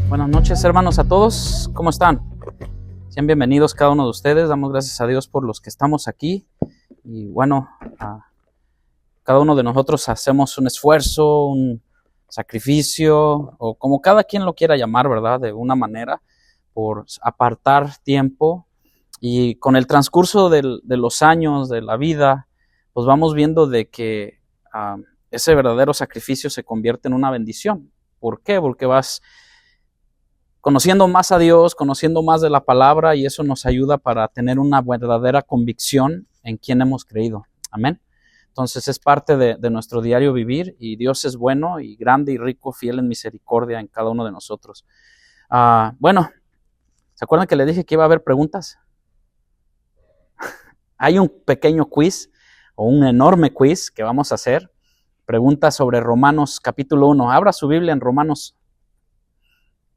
Buenas noches, hermanos, a todos. ¿Cómo están? Sean bienvenidos cada uno de ustedes. Damos gracias a Dios por los que estamos aquí. Y bueno, cada uno de nosotros hacemos un esfuerzo, un sacrificio, o como cada quien lo quiera llamar, ¿verdad? De una manera, por apartar tiempo. Y con el transcurso de los años, de la vida, pues vamos viendo de que ese verdadero sacrificio se convierte en una bendición. ¿Por qué? Porque vas conociendo más a Dios, conociendo más de la palabra, y eso nos ayuda para tener una verdadera convicción en quién hemos creído. Amén. Entonces es parte de nuestro diario vivir, y Dios es bueno y grande y rico, fiel en misericordia en cada uno de nosotros. Bueno, ¿se acuerdan que les dije que iba a haber preguntas? Hay un pequeño quiz o un enorme quiz que vamos a hacer. Preguntas sobre Romanos capítulo 1. Abra su Biblia en Romanos,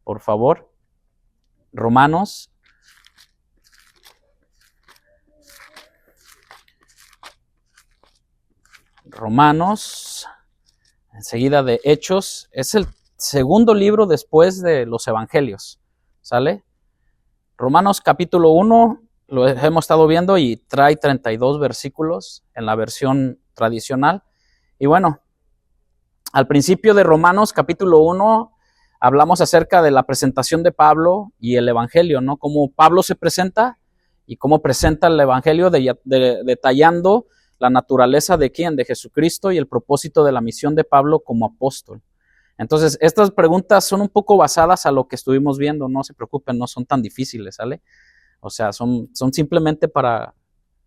por favor. Romanos. Enseguida de Hechos. Es el segundo libro después de los Evangelios. ¿Sale? Romanos capítulo 1, lo hemos estado viendo y trae 32 versículos en la versión tradicional. Y bueno, al principio de Romanos capítulo 1, hablamos acerca de la presentación de Pablo y el Evangelio, ¿no? Cómo Pablo se presenta y cómo presenta el Evangelio detallando la naturaleza de quién, de Jesucristo, y el propósito de la misión de Pablo como apóstol. Entonces, estas preguntas son un poco basadas a lo que estuvimos viendo, no se preocupen, no son tan difíciles, ¿sale? O sea, son simplemente para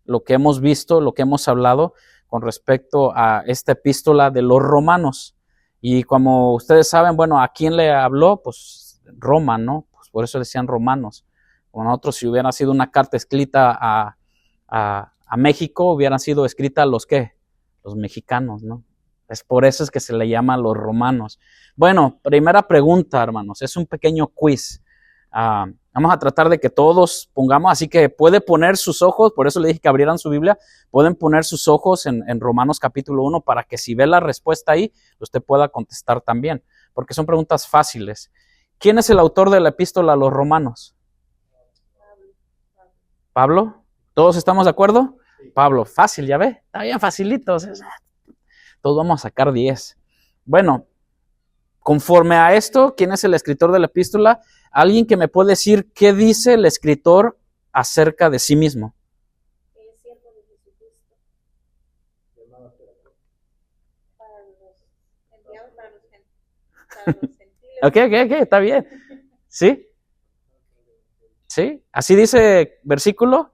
lo que hemos visto, lo que hemos hablado con respecto a esta epístola de los romanos. Y como ustedes saben, bueno, ¿a quién le habló? Pues Roma, ¿no? Pues por eso decían romanos. O nosotros, si hubiera sido una carta escrita a México, hubieran sido escritas a los ¿qué? Los mexicanos, ¿no? Es por eso es que se le llama los romanos. Bueno, primera pregunta, hermanos, es un pequeño quiz. Vamos a tratar de que todos pongamos, así que puede poner sus ojos, por eso le dije que abrieran su Biblia, pueden poner sus ojos en Romanos capítulo 1 para que si ve la respuesta ahí, usted pueda contestar también, porque son preguntas fáciles. ¿Quién es el autor de la epístola a los romanos? ¿Pablo? ¿Todos estamos de acuerdo? Sí. Pablo, fácil, ya ve, está bien facilito, todos vamos a sacar 10. Bueno, conforme a esto, ¿quién es el escritor de la epístola? ¿Alguien que me puede decir qué dice el escritor acerca de sí mismo? Es siervo de Jesucristo. Enviado para los gentiles. Ok, está bien. ¿Sí? ¿Sí? ¿Así dice versículo?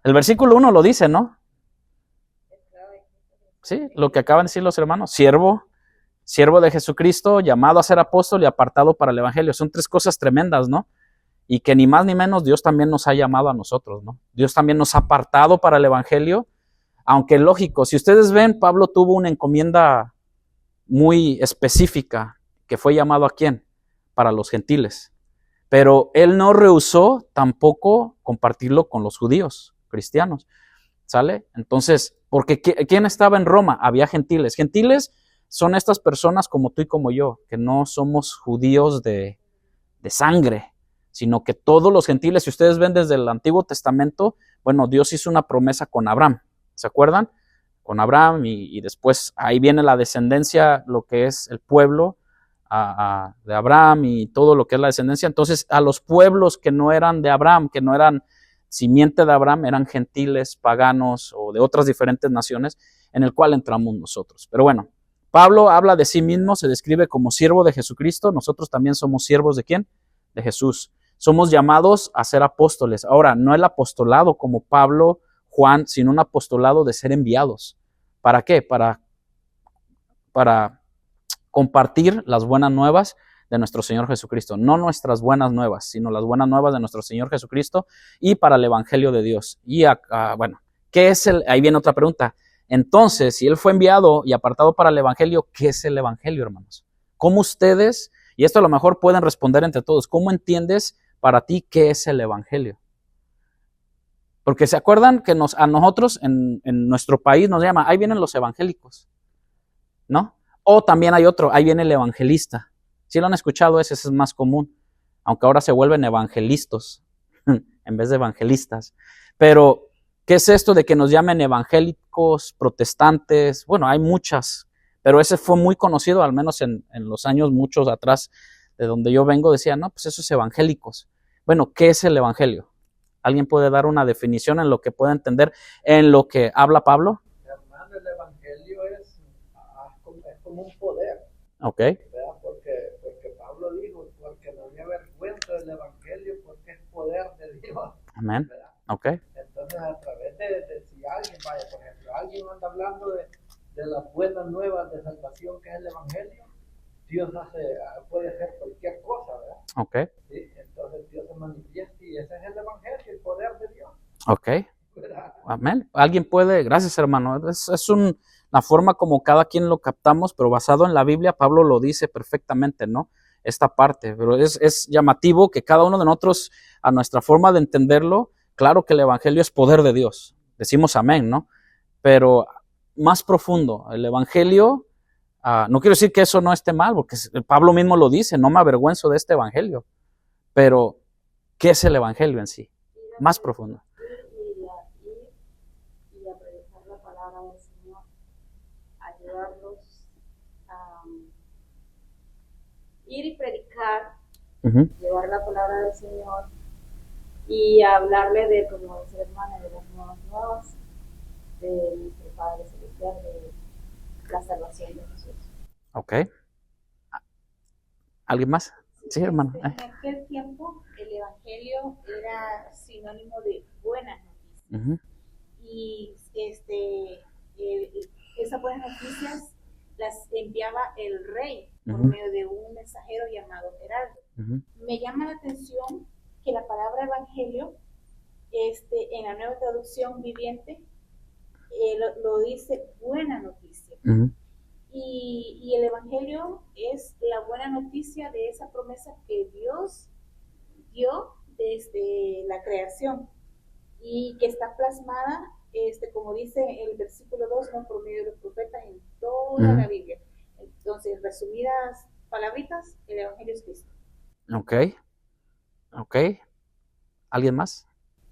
El versículo 1 lo dice, ¿no? Sí, lo que acaban de decir los hermanos. Siervo de Jesucristo, llamado a ser apóstol y apartado para el Evangelio. Son tres cosas tremendas, ¿no? Y que ni más ni menos Dios también nos ha llamado a nosotros, ¿no? Dios también nos ha apartado para el Evangelio, aunque lógico, si ustedes ven, Pablo tuvo una encomienda muy específica, que fue llamado ¿a quién? Para los gentiles. Pero él no rehusó tampoco compartirlo con los judíos, cristianos, ¿sale? Entonces, porque ¿quién estaba en Roma? Había gentiles. Gentiles son estas personas como tú y como yo, que no somos judíos de sangre, sino que todos los gentiles, si ustedes ven desde el Antiguo Testamento, bueno, Dios hizo una promesa con Abraham, ¿se acuerdan? Con Abraham y después ahí viene la descendencia, lo que es el pueblo de Abraham y todo lo que es la descendencia. Entonces a los pueblos que no eran de Abraham, que no eran simiente de Abraham, eran gentiles, paganos o de otras diferentes naciones, en el cual entramos nosotros. Pero bueno, Pablo habla de sí mismo, se describe como siervo de Jesucristo. Nosotros también somos siervos ¿de quién? De Jesús. Somos llamados a ser apóstoles. Ahora, no el apostolado como Pablo, Juan, sino un apostolado de ser enviados. ¿Para qué? Para compartir las buenas nuevas de nuestro Señor Jesucristo. No nuestras buenas nuevas, sino las buenas nuevas de nuestro Señor Jesucristo y para el Evangelio de Dios. Y bueno, ¿qué es ahí viene otra pregunta. Entonces, si él fue enviado y apartado para el Evangelio, ¿qué es el Evangelio, hermanos? ¿Cómo ustedes, y esto a lo mejor pueden responder entre todos, cómo entiendes para ti qué es el evangelio? Porque se acuerdan que a nosotros en nuestro país nos llama, ahí vienen los evangélicos, ¿no? O también hay otro, ahí viene el evangelista. Si lo han escuchado, ese es más común, aunque ahora se vuelven evangelistas en vez de evangelistas. Pero, ¿qué es esto de que nos llamen evangélicos, protestantes? Bueno, hay muchas, pero ese fue muy conocido, al menos en los años muchos atrás, de donde yo vengo, decían, no, pues esos evangélicos. Bueno, ¿qué es el evangelio? ¿Alguien puede dar una definición en lo que pueda entender, en lo que habla Pablo? Hermano, el evangelio es como un poder. Ok. ¿Verdad? Porque Pablo dijo, porque no me avergüenza del evangelio, porque es poder de Dios. Amén. ¿Verdad? Ok. Entonces, a través de si alguien, vaya, por ejemplo, alguien anda hablando de las buenas nuevas de salvación que es el evangelio, Dios puede hacer cualquier cosa, ¿verdad? Ok. ¿Sí? Entonces Dios se manifiesta y ese es el evangelio, el poder de Dios. Ok. ¿Verdad? Amén. Alguien puede, gracias hermano, es una forma como cada quien lo captamos, pero basado en la Biblia, Pablo lo dice perfectamente, ¿no? Esta parte, pero es llamativo que cada uno de nosotros, a nuestra forma de entenderlo, claro que el evangelio es poder de Dios, decimos amén, ¿no? Pero más profundo, el evangelio, no quiero decir que eso no esté mal, porque Pablo mismo lo dice, no me avergüenzo de este evangelio, pero ¿qué es el evangelio en sí? Más profundo. Y a predicar la palabra del Señor, ayudarlos a ir y predicar, llevar la palabra del Señor y hablarle de, como dice el hermano, de las nuevas, de nuestro Padre Celestial, de la salvación de Jesús. Ok. ¿Alguien más? Sí, hermano. En aquel tiempo el evangelio era sinónimo de buenas noticias. Y esas buenas noticias las enviaba el rey por medio de un mensajero llamado Heraldo. Me llama la atención que la palabra evangelio en la nueva traducción viviente lo dice buena noticia. Y el evangelio es la buena noticia de esa promesa que Dios dio desde la creación y que está plasmada, como dice el versículo 2, ¿no? Por medio de los profetas en toda la Biblia. Entonces, resumidas palabritas, el evangelio es Cristo. Ok. ¿Alguien más?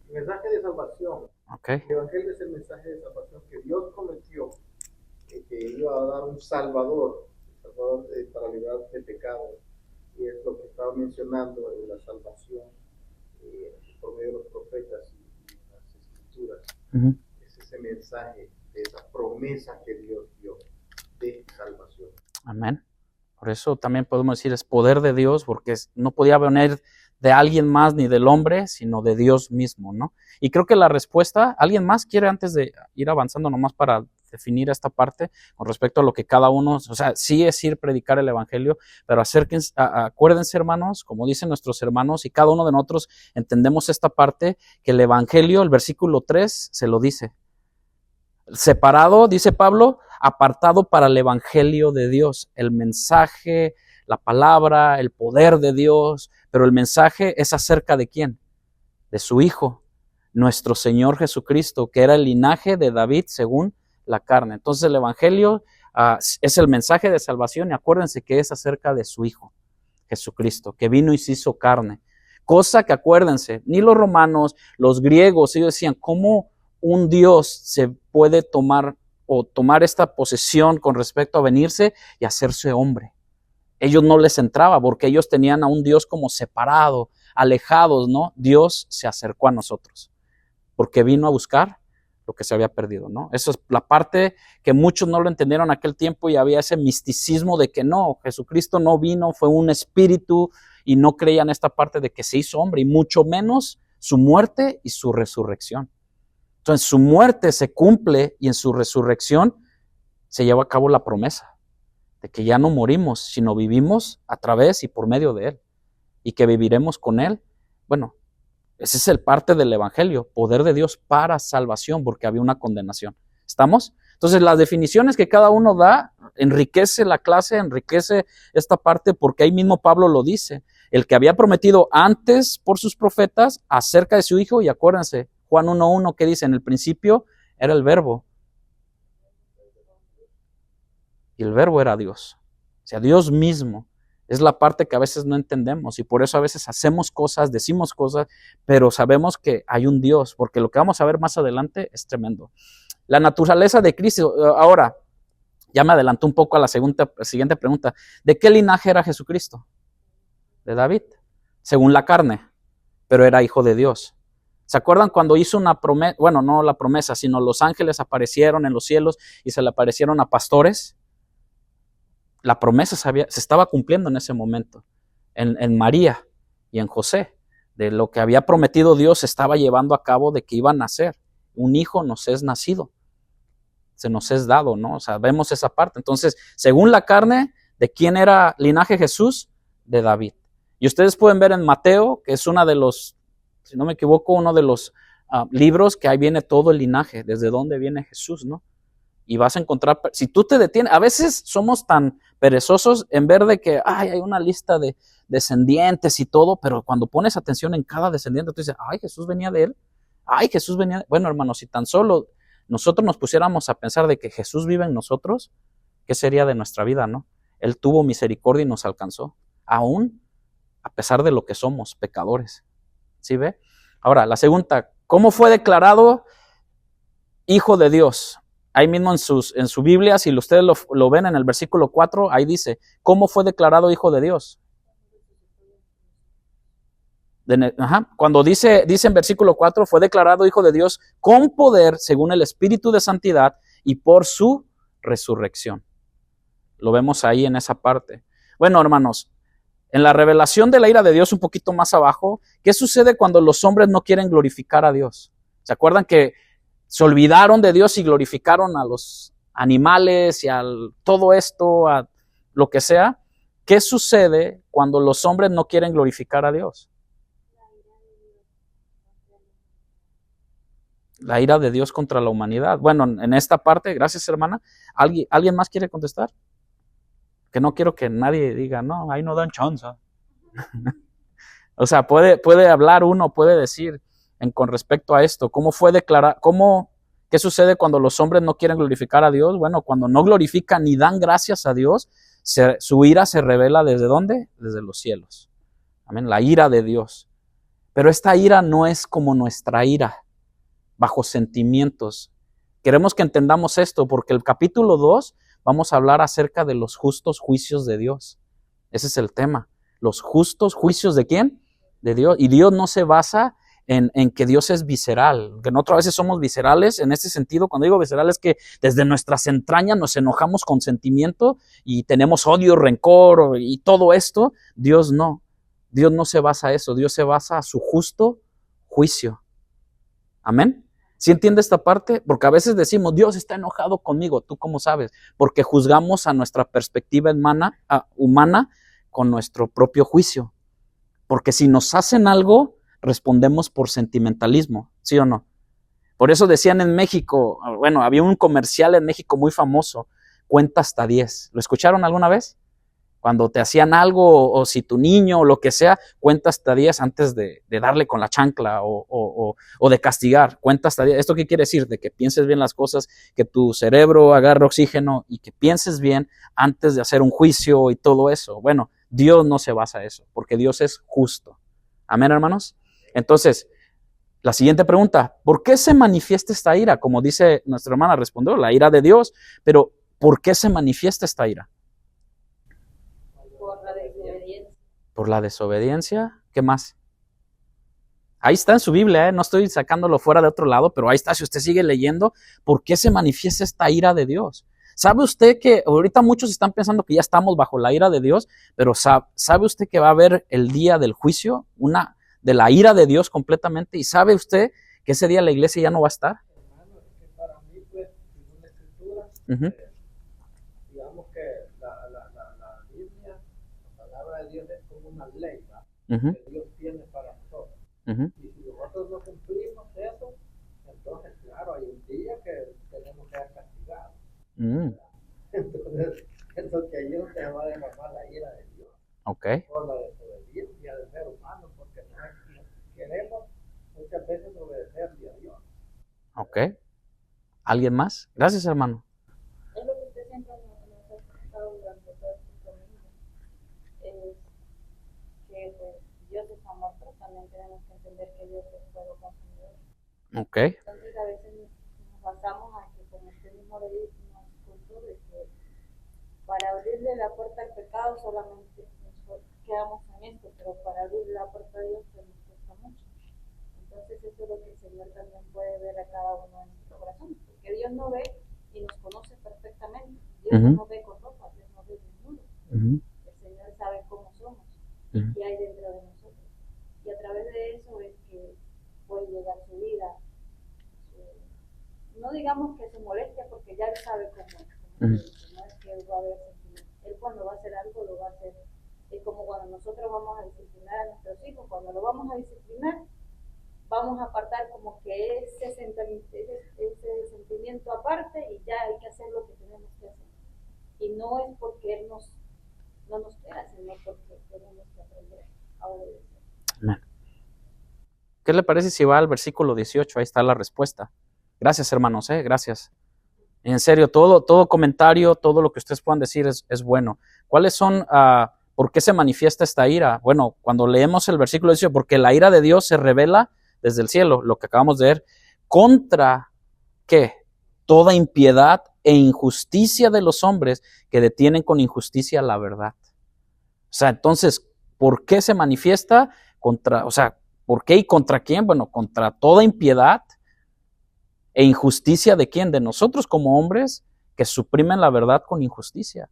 Mensaje de salvación. Okay. El evangelio es el mensaje de salvación que Dios prometió, que iba a dar un salvador para librar del pecado. Y es lo que estaba mencionando de la salvación por medio de los profetas y las escrituras. Es ese mensaje de esa promesa que Dios dio de salvación. Amén. Por eso también podemos decir es poder de Dios, porque no podía venir de alguien más ni del hombre, sino de Dios mismo, ¿no? Y creo que la respuesta, ¿alguien más quiere antes de ir avanzando nomás para definir esta parte con respecto a lo que cada uno, o sea, sí es ir predicar el evangelio, pero acuérdense hermanos, como dicen nuestros hermanos, y cada uno de nosotros entendemos esta parte, que el evangelio, el versículo 3, se lo dice. Separado, dice Pablo, apartado para el evangelio de Dios, el mensaje, la palabra, el poder de Dios, pero el mensaje es acerca de ¿quién? De su Hijo, nuestro Señor Jesucristo, que era el linaje de David según la carne. Entonces el evangelio es el mensaje de salvación y acuérdense que es acerca de su Hijo, Jesucristo, que vino y se hizo carne. Cosa que acuérdense, ni los romanos, los griegos, ellos decían, ¿cómo un Dios se puede tomar esta posesión con respecto a venirse y hacerse hombre? Ellos no les entraba porque ellos tenían a un Dios como separado, alejados, ¿no? Dios se acercó a nosotros porque vino a buscar lo que se había perdido, ¿no? Eso es la parte que muchos no lo entendieron en aquel tiempo y había ese misticismo de que no, Jesucristo no vino, fue un espíritu y no creían esta parte de que se hizo hombre y mucho menos su muerte y su resurrección. Entonces su muerte se cumple y en su resurrección se lleva a cabo la promesa de que ya no morimos, sino vivimos a través y por medio de Él y que viviremos con Él. Bueno, ese es el parte del evangelio, poder de Dios para salvación, porque había una condenación. ¿Estamos? Entonces las definiciones que cada uno da enriquece la clase, enriquece esta parte, porque ahí mismo Pablo lo dice. El que había prometido antes por sus profetas acerca de su Hijo, y acuérdense, Juan 1:1 que dice, en el principio era el Verbo. Y el Verbo era Dios. O sea, Dios mismo. Es la parte que a veces no entendemos, y por eso a veces hacemos cosas, decimos cosas, pero sabemos que hay un Dios, porque lo que vamos a ver más adelante es tremendo. La naturaleza de Cristo. Ahora, ya me adelanto un poco a la siguiente pregunta. ¿De qué linaje era Jesucristo? De David, según la carne, pero era hijo de Dios. ¿Se acuerdan cuando hizo una promesa? Bueno, no la promesa, sino los ángeles aparecieron en los cielos y se le aparecieron a pastores. La promesa se estaba cumpliendo en ese momento, en María y en José. De lo que había prometido Dios se estaba llevando a cabo, de que iba a nacer. Un hijo nos es nacido, se nos es dado, ¿no? O sea, vemos esa parte. Entonces, según la carne, ¿de quién era linaje Jesús? De David. Y ustedes pueden ver en Mateo, que es una de los, si no me equivoco, uno de los libros que ahí viene todo el linaje, desde dónde viene Jesús, ¿no? Y vas a encontrar, si tú te detienes, a veces somos tan perezosos en ver de que hay una lista de descendientes y todo, pero cuando pones atención en cada descendiente, tú dices, ay, Jesús venía de él, ay, Jesús venía de... Bueno, hermanos, si tan solo nosotros nos pusiéramos a pensar de que Jesús vive en nosotros, ¿qué sería de nuestra vida, no? Él tuvo misericordia y nos alcanzó, aún a pesar de lo que somos, pecadores. ¿Sí ve? Ahora, la segunda, ¿cómo fue declarado hijo de Dios? Ahí mismo en su Biblia, si ustedes lo ven en el versículo 4, ahí dice, ¿cómo fue declarado hijo de Dios? Cuando dice en versículo 4, fue declarado hijo de Dios con poder según el Espíritu de Santidad y por su resurrección. Lo vemos ahí en esa parte. Bueno, hermanos, en la revelación de la ira de Dios un poquito más abajo, ¿qué sucede cuando los hombres no quieren glorificar a Dios? ¿Se acuerdan que se olvidaron de Dios y glorificaron a los animales y a todo esto, a lo que sea? ¿Qué sucede cuando los hombres no quieren glorificar a Dios? La ira de Dios contra la humanidad. Bueno, en esta parte, gracias hermana, ¿alguien más quiere contestar? Que no quiero que nadie diga, no, ahí no dan chance. O sea, puede hablar uno, puede decir con respecto a esto, ¿cómo fue declarado? ¿Qué sucede cuando los hombres no quieren glorificar a Dios? Bueno, cuando no glorifican ni dan gracias a Dios, su ira se revela ¿desde dónde? Desde los cielos. Amén, la ira de Dios. Pero esta ira no es como nuestra ira, bajo sentimientos. Queremos que entendamos esto, porque el capítulo 2 vamos a hablar acerca de los justos juicios de Dios. Ese es el tema. Los justos juicios ¿de quién? De Dios. Y Dios no se basa en que Dios es visceral. Que nosotros a veces somos viscerales en este sentido. Cuando digo visceral es que desde nuestras entrañas nos enojamos con sentimiento y tenemos odio, rencor y todo esto. Dios no. Dios no se basa en eso. Dios se basa en su justo juicio. Amén. ¿Sí entiende esta parte? Porque a veces decimos, Dios está enojado conmigo. ¿Tú cómo sabes? Porque juzgamos a nuestra perspectiva humana con nuestro propio juicio. Porque si nos hacen algo, respondemos por sentimentalismo, ¿sí o no? Por eso decían en México, bueno, había un comercial en México muy famoso, cuenta hasta 10. ¿Lo escucharon alguna vez? Cuando te hacían algo, o si tu niño o lo que sea, cuenta hasta 10 antes de darle con la chancla o de castigar. Cuenta hasta 10. ¿Esto qué quiere decir? De que pienses bien las cosas, que tu cerebro agarre oxígeno y que pienses bien antes de hacer un juicio y todo eso. Bueno, Dios no se basa en eso, porque Dios es justo. Amén, hermanos. Entonces, la siguiente pregunta, ¿por qué se manifiesta esta ira? Como dice nuestra hermana, respondió, la ira de Dios, pero ¿por qué se manifiesta esta ira? Por la desobediencia. Por la desobediencia. ¿Qué más? Ahí está en su Biblia, no estoy sacándolo fuera de otro lado, pero ahí está, si usted sigue leyendo, ¿por qué se manifiesta esta ira de Dios? ¿Sabe usted que ahorita muchos están pensando que ya estamos bajo la ira de Dios, pero sabe usted que va a haber el día del juicio, de la ira de Dios completamente, y sabe usted que ese día la iglesia ya no va a estar? Hermano, es que para mí, pues, según la escritura, digamos que la Biblia, la palabra de Dios es como una ley, ¿va? Que Dios tiene para nosotros. Y si nosotros no cumplimos eso, entonces, claro, hay un día que tenemos que ser castigados. Entonces, eso que ayuda te va a derramar la ira de Dios. Ok. Por la desobediencia del ser humano, porque no queremos muchas veces obedecerle a Dios. Ok. ¿Alguien más? Gracias, hermano. Es lo que usted siempre nos ha explicado durante todo este domingo. Es que pues, Dios es amor, pero también tenemos que entender que Dios es fuego consumidor. Ok. Entonces a veces nos basamos a que, como usted mismo le dice, nos contó de que para abrirle la puerta al pecado solamente nos quedamos en esto, pero para abrirle la puerta a Dios pues nos cuesta mucho. Entonces eso es lo que el Señor también puede ver a cada uno de nuestros corazones, porque Dios no ve y nos conoce perfectamente. Dios no nos ve con ropa, Dios nos ve desnudo. El Señor sabe cómo somos y qué hay dentro de nosotros. Y a través de eso es que puede llegar su vida, no digamos que su molestia, porque ya Él sabe cómo es. No es que Él va a ver sentimientos. Él cuando va a hacer algo lo va a hacer. Es como cuando nosotros vamos a disciplinar a nuestros hijos, cuando lo vamos a disciplinar, vamos a apartar como que ese sentimiento aparte y ya hay que hacer lo que tenemos que hacer. Y no es porque Él no nos quiera, sino porque tenemos que aprender a obedecer. Amén. ¿Qué le parece si va al versículo 18? Ahí está la respuesta. Gracias, hermanos, gracias. En serio, todo comentario, todo lo que ustedes puedan decir es bueno. ¿Cuáles son, por qué se manifiesta esta ira? Bueno, cuando leemos el versículo 18, porque la ira de Dios se revela desde el cielo, lo que acabamos de ver, contra, ¿qué? Toda impiedad e injusticia de los hombres que detienen con injusticia la verdad. O sea, entonces, ¿por qué se manifiesta? ¿Por qué y contra quién? Bueno, contra toda impiedad e injusticia de quién, de nosotros como hombres que suprimen la verdad con injusticia.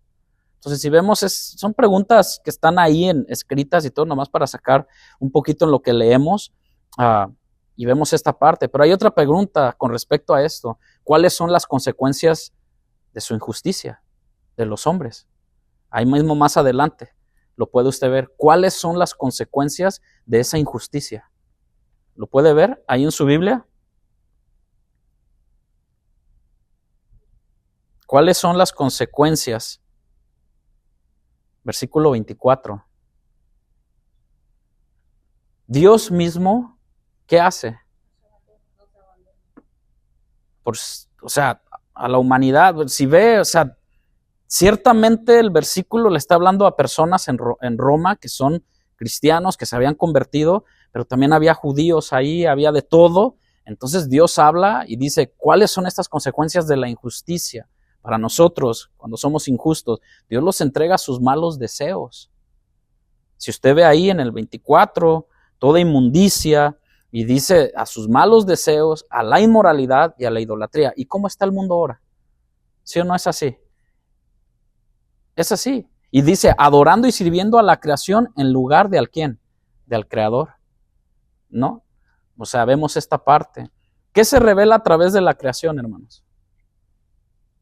Entonces, si vemos, son preguntas que están ahí escritas y todo, nomás para sacar un poquito en lo que leemos y vemos esta parte. Pero hay otra pregunta con respecto a esto. ¿Cuáles son las consecuencias de su injusticia, de los hombres? Ahí mismo más adelante lo puede usted ver. ¿Cuáles son las consecuencias de esa injusticia? ¿Lo puede ver ahí en su Biblia? ¿Cuáles son las consecuencias? Versículo 24. Dios mismo, ¿qué hace? A la humanidad, si ve, ciertamente el versículo le está hablando a personas en Roma que son cristianos, que se habían convertido, pero también había judíos ahí, había de todo. Entonces Dios habla y dice, ¿cuáles son estas consecuencias de la injusticia? Para nosotros, cuando somos injustos, Dios los entrega a sus malos deseos. Si usted ve ahí en el 24, toda inmundicia, y dice a sus malos deseos, a la inmoralidad y a la idolatría. ¿Y cómo está el mundo ahora? ¿Sí o no es así? Es así. Y dice, adorando y sirviendo a la creación en lugar de al quién, de al Creador. ¿No? O sea, vemos esta parte. ¿Qué se revela a través de la creación, hermanos?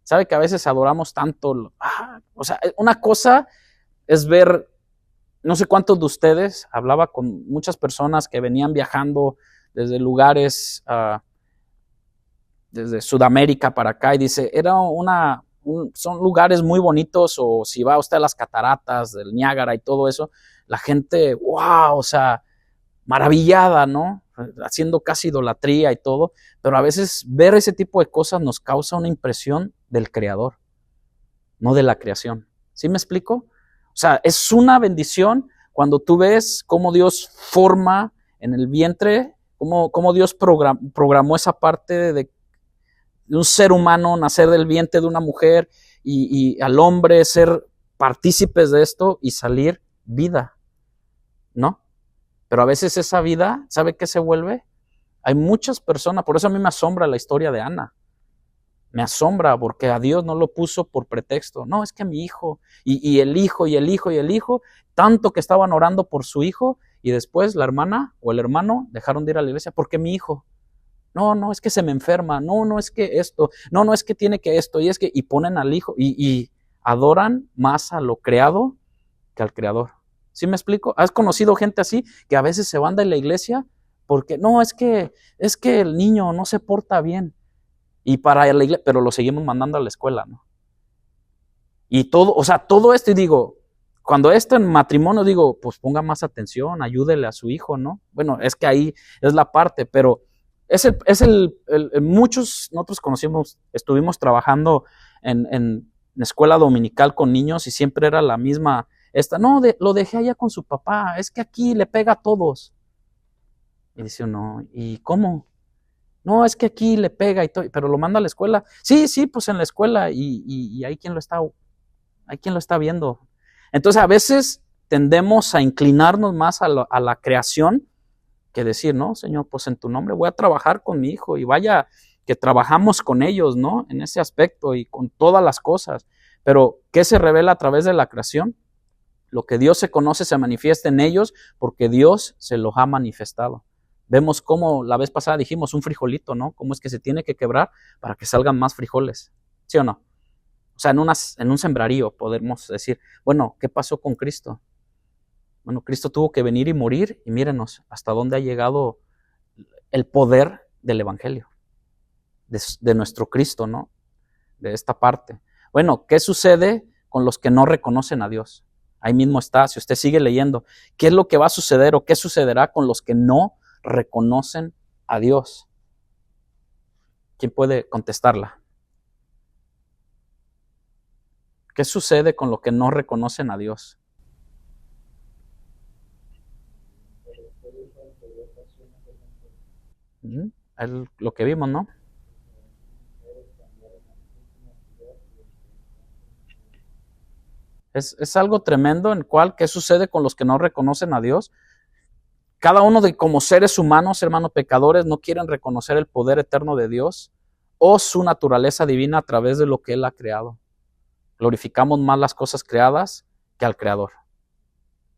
¿Sabe que a veces adoramos tanto? Una cosa es ver, no sé cuántos de ustedes, hablaba con muchas personas que venían viajando desde lugares, desde Sudamérica para acá, y dice, son lugares muy bonitos, o si va usted a las cataratas del Niágara y todo eso, la gente, wow, maravillada, ¿no? Haciendo casi idolatría y todo, pero a veces ver ese tipo de cosas nos causa una impresión del Creador, no de la creación. ¿Sí me explico? Es una bendición cuando tú ves cómo Dios forma en el vientre, cómo Dios programó esa parte de un ser humano, nacer del vientre de una mujer y al hombre ser partícipes de esto y salir vida, ¿no? Pero a veces esa vida, ¿sabe qué se vuelve? Hay muchas personas, por eso a mí me asombra la historia de Ana. Me asombra porque a Dios no lo puso por pretexto. No, es que mi hijo, y el hijo, y el hijo, y el hijo, tanto que estaban orando por su hijo, y después la hermana o el hermano dejaron de ir a la iglesia porque mi hijo. No, es que se me enferma. No, es que esto. No, es que tiene que esto. Y ponen al hijo y adoran más a lo creado que al Creador. ¿Sí me explico? ¿Has conocido gente así que a veces se van de la iglesia porque no, es que el niño no se porta bien y para la iglesia, pero lo seguimos mandando a la escuela, ¿no? Y todo, o sea, todo esto, y digo, cuando esto en matrimonio, digo, pues ponga más atención, ayúdele a su hijo, ¿no? Bueno, es que ahí es la parte, pero muchos, nosotros conocimos, estuvimos trabajando en escuela dominical con niños y siempre era la misma, lo dejé allá con su papá, es que aquí le pega a todos. Y dice uno, ¿y cómo? No, es que aquí le pega y todo, pero lo manda a la escuela. Sí, pues en la escuela y hay quien lo está viendo. Entonces a veces tendemos a inclinarnos más a la creación que decir, no, Señor, pues en tu nombre voy a trabajar con mi hijo y vaya que trabajamos con ellos, ¿no? En ese aspecto y con todas las cosas. Pero, ¿qué se revela a través de la creación? Lo que Dios se conoce se manifiesta en ellos porque Dios se los ha manifestado. Vemos cómo la vez pasada dijimos un frijolito, ¿no? Cómo es que se tiene que quebrar para que salgan más frijoles, ¿sí o no? O sea, en un sembrarío podemos decir, bueno, ¿qué pasó con Cristo? Bueno, Cristo tuvo que venir y morir y mírenos hasta dónde ha llegado el poder del Evangelio, de nuestro Cristo, ¿no? De esta parte. Bueno, ¿qué sucede con los que no reconocen a Dios? Ahí mismo está, si usted sigue leyendo, ¿qué es lo que va a suceder o qué sucederá con los que no reconocen a Dios? ¿Quién puede contestarla? ¿Qué sucede con los que no reconocen a Dios? Lo que vimos, ¿no? Es algo tremendo en cual, ¿qué sucede con los que no reconocen a Dios? Cada uno como seres humanos, hermanos pecadores, no quieren reconocer el poder eterno de Dios o su naturaleza divina a través de lo que Él ha creado. Glorificamos más las cosas creadas que al Creador,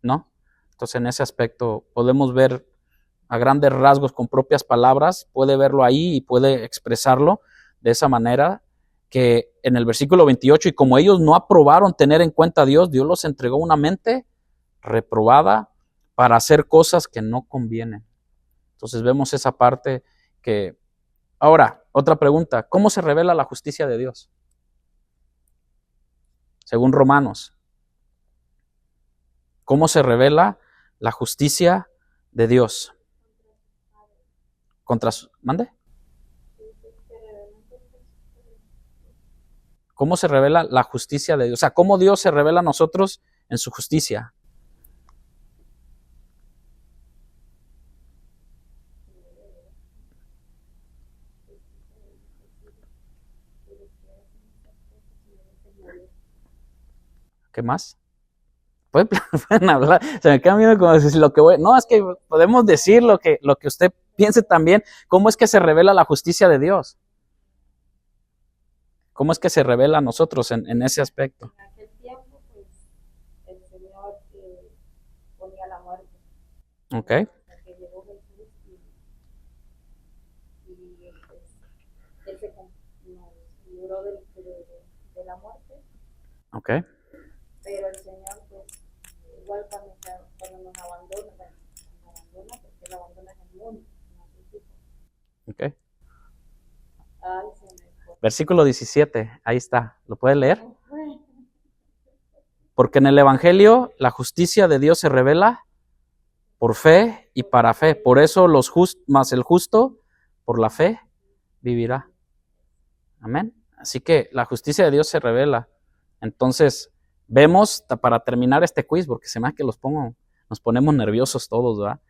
¿no? Entonces, en ese aspecto podemos ver a grandes rasgos con propias palabras, puede verlo ahí y puede expresarlo de esa manera, que en el versículo 28, y como ellos no aprobaron tener en cuenta a Dios, Dios los entregó una mente reprobada para hacer cosas que no convienen. Entonces vemos esa parte que... Ahora, otra pregunta, ¿cómo se revela la justicia de Dios? Según Romanos, ¿cómo se revela la justicia de Dios? ¿Mande? ¿Cómo se revela la justicia de Dios? O sea, ¿cómo Dios se revela a nosotros en su justicia? ¿Qué más? Pueden hablar, se me queda viendo como si lo que voy. No, es que podemos decir lo que usted piense también. ¿Cómo es que se revela la justicia de Dios? ¿Cómo es que se revela a nosotros en ese aspecto? En aquel tiempo, pues, el Señor ponía la muerte. Ok. Que llegó Jesús y pues, Él nos libró de la muerte. Ok. Pero el Señor, pues, igual cuando nos abandona, porque Él abandona el mundo, no sus hijos. Ok. Ay, se me fue. Versículo 17, ahí está. ¿Lo puede leer? Porque en el Evangelio la justicia de Dios se revela por fe y para fe. Por eso más el justo por la fe vivirá. Amén. Así que la justicia de Dios se revela. Entonces, vemos, para terminar este quiz, porque se me hace que nos ponemos nerviosos todos, ¿verdad?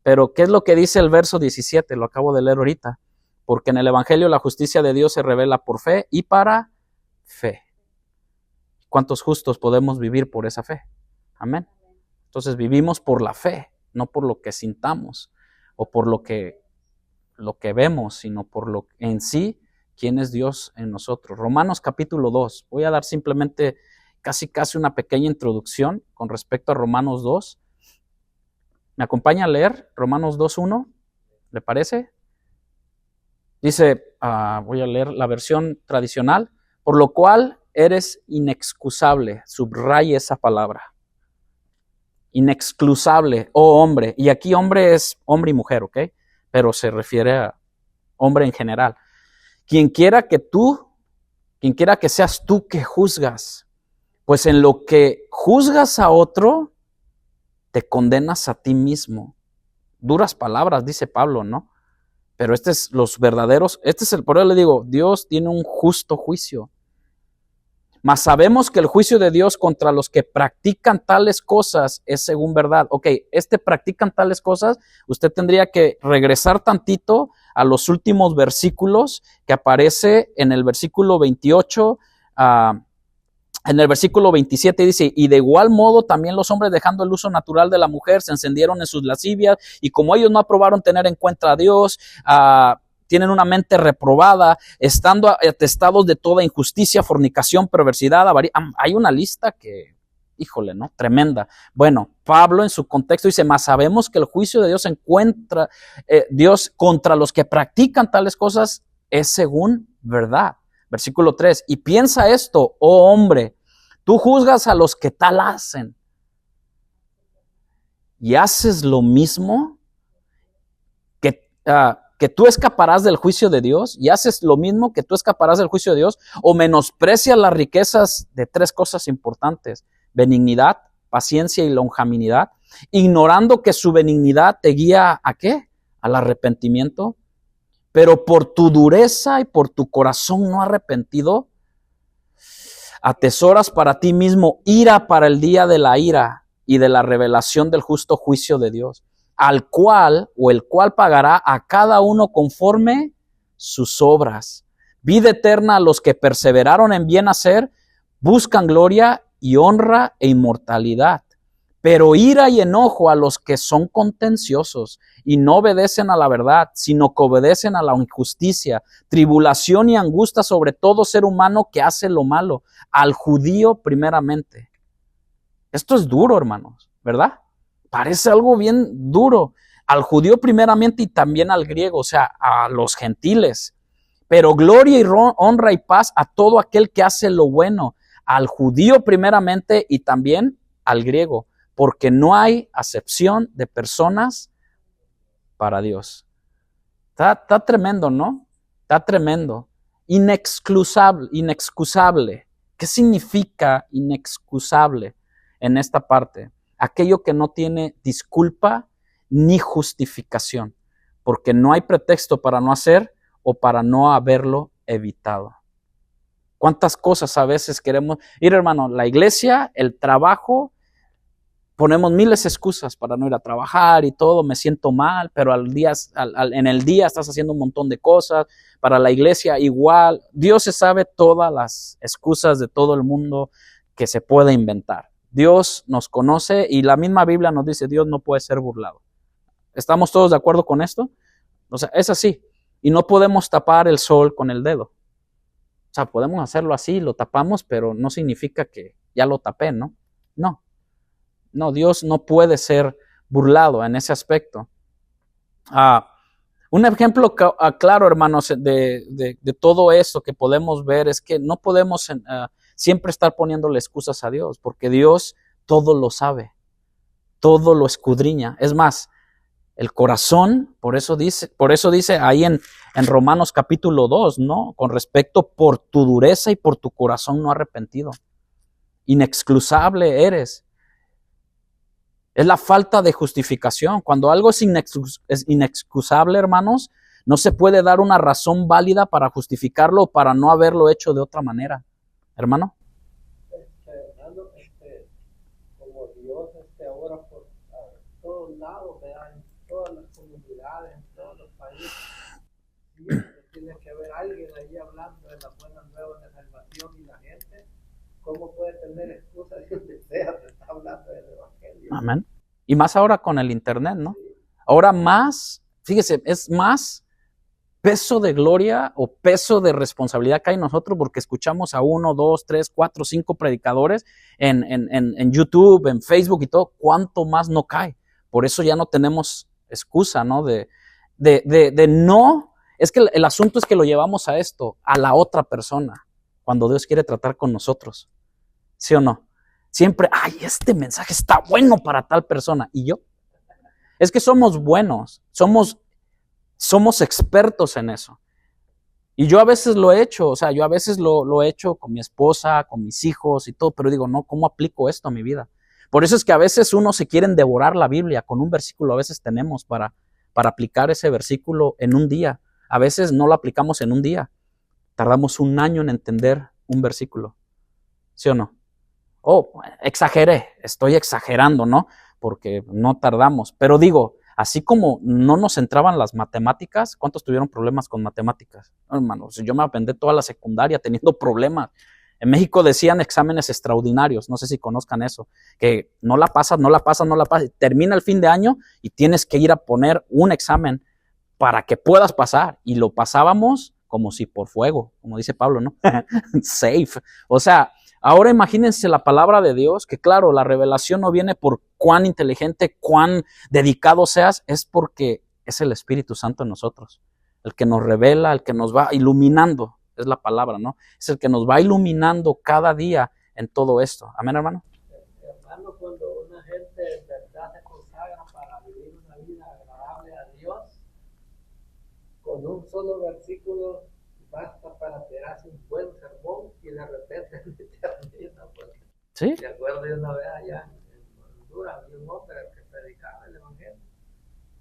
Pero, ¿qué es lo que dice el verso 17? Lo acabo de leer ahorita. Porque en el Evangelio la justicia de Dios se revela por fe y para fe. ¿Cuántos justos podemos vivir por esa fe? Amén. Entonces vivimos por la fe, no por lo que sintamos o por lo que vemos, sino por lo en sí, quién es Dios en nosotros. Romanos capítulo 2. Voy a dar simplemente casi una pequeña introducción con respecto a Romanos 2. ¿Me acompaña a leer Romanos 2:1? ¿Le parece? Dice, voy a leer la versión tradicional, por lo cual eres inexcusable, subraye esa palabra, inexcusable, oh hombre, y aquí hombre es hombre y mujer, ¿ok? Pero se refiere a hombre en general. Quien quiera que seas tú que juzgas, Pues en lo que juzgas a otro, te condenas a ti mismo. Duras palabras, dice Pablo, ¿no? Pero por eso le digo, Dios tiene un justo juicio. Mas sabemos que el juicio de Dios contra los que practican tales cosas es según verdad. Ok, practican tales cosas, usted tendría que regresar tantito a los últimos versículos que aparece en el versículo 28, en el versículo 27 dice, y de igual modo también los hombres, dejando el uso natural de la mujer, se encendieron en sus lascivias, y como ellos no aprobaron tener en cuenta a Dios, tienen una mente reprobada, estando atestados de toda injusticia, fornicación, perversidad, avaría. Hay una lista que, híjole, ¿no? Tremenda. Bueno, Pablo en su contexto dice, mas sabemos que el juicio de Dios Dios contra los que practican tales cosas es según verdad. Versículo 3, y piensa esto, oh hombre, tú juzgas a los que tal hacen y haces lo mismo, que tú escaparás del juicio de Dios, y haces lo mismo que tú escaparás del juicio de Dios, o menosprecias las riquezas de 3 cosas importantes: benignidad, paciencia y longanimidad, ignorando que su benignidad te guía ¿a qué? Al arrepentimiento. Pero por tu dureza y por tu corazón no arrepentido, atesoras para ti mismo ira para el día de la ira y de la revelación del justo juicio de Dios, el cual pagará a cada uno conforme sus obras. Vida eterna a los que perseveraron en bien hacer, buscan gloria y honra e inmortalidad. Pero ira y enojo a los que son contenciosos y no obedecen a la verdad, sino que obedecen a la injusticia, tribulación y angustia sobre todo ser humano que hace lo malo, al judío primeramente. Esto es duro, hermanos, ¿verdad? Parece algo bien duro. Al judío primeramente y también al griego, o sea, a los gentiles. Pero gloria y honra y paz a todo aquel que hace lo bueno, al judío primeramente y también al griego. Porque no hay acepción de personas para Dios. Está tremendo, ¿no? Está tremendo. Inexcusable. ¿Qué significa inexcusable en esta parte? Aquello que no tiene disculpa ni justificación, porque no hay pretexto para no hacer o para no haberlo evitado. ¿Cuántas cosas a veces queremos ir, hermano? La iglesia, el trabajo. Ponemos miles de excusas para no ir a trabajar y todo, me siento mal, pero en el día estás haciendo un montón de cosas. Para la iglesia igual. Dios se sabe todas las excusas de todo el mundo que se pueda inventar. Dios nos conoce y la misma Biblia nos dice, Dios no puede ser burlado. ¿Estamos todos de acuerdo con esto? O sea, es así. Y no podemos tapar el sol con el dedo. O sea, podemos hacerlo así, lo tapamos, pero no significa que ya lo tapé, ¿no? No, Dios no puede ser burlado en ese aspecto. Un ejemplo claro, hermanos, de todo esto que podemos ver es que no podemos siempre estar poniéndole excusas a Dios, porque Dios todo lo sabe, todo lo escudriña. Es más, el corazón, por eso dice ahí en Romanos capítulo 2, ¿no? Con respecto por tu dureza y por tu corazón no arrepentido. Inexcusable eres. Es la falta de justificación. Cuando algo es inexcusable, hermanos, no se puede dar una razón válida para justificarlo o para no haberlo hecho de otra manera. ¿Hermano? Hermano, como Dios ahora por todos lados, en todas las comunidades, en todos los países, siempre tiene que haber alguien ahí hablando de las buenas nuevas de salvación, y la gente, ¿cómo puede tener excusas si donde sea se está hablando del evangelio? Amén. Y más ahora con el internet, ¿no? Ahora más, fíjese, es más peso de gloria o peso de responsabilidad que hay en nosotros porque escuchamos a 1, 2, 3, 4, 5 predicadores en YouTube, en Facebook y todo. ¿Cuánto más no cae? Por eso ya no tenemos excusa, ¿no? De no, es que el asunto es que lo llevamos a esto, a la otra persona, cuando Dios quiere tratar con nosotros. ¿Sí o no? Siempre, este mensaje está bueno para tal persona. ¿Y yo? Es que somos buenos, somos expertos en eso. Y yo a veces lo he hecho, o sea, yo a veces lo he hecho con mi esposa, con mis hijos y todo, pero digo, no, ¿cómo aplico esto a mi vida? Por eso es que a veces uno se quiere devorar la Biblia, con un versículo a veces tenemos para aplicar ese versículo en un día. A veces no lo aplicamos en un día, tardamos un año en entender un versículo, ¿sí o no? Oh, exageré, estoy exagerando, ¿no? Porque no tardamos, pero digo, así como no nos entraban las matemáticas, ¿cuántos tuvieron problemas con matemáticas? No, hermano, yo me aprendí toda la secundaria teniendo problemas. En México decían exámenes extraordinarios, no sé si conozcan eso, que no la pasas, termina el fin de año y tienes que ir a poner un examen para que puedas pasar. Y lo pasábamos como si por fuego, como dice Pablo, ¿no? Safe. O sea, ahora imagínense la palabra de Dios, que claro, la revelación no viene por cuán inteligente, cuán dedicado seas, es porque es el Espíritu Santo en nosotros, el que nos revela, el que nos va iluminando, es la palabra, ¿no? Es el que nos va iluminando cada día en todo esto. Amén, hermano. Hermano, cuando una gente de verdad se consagra para vivir una vida agradable a Dios, con un solo versículo basta para tirarse un buen sermón y de repente termina. Pues. Sí. Me acuerdo de una vez allá en Honduras, había un hombre que predicaba el Evangelio.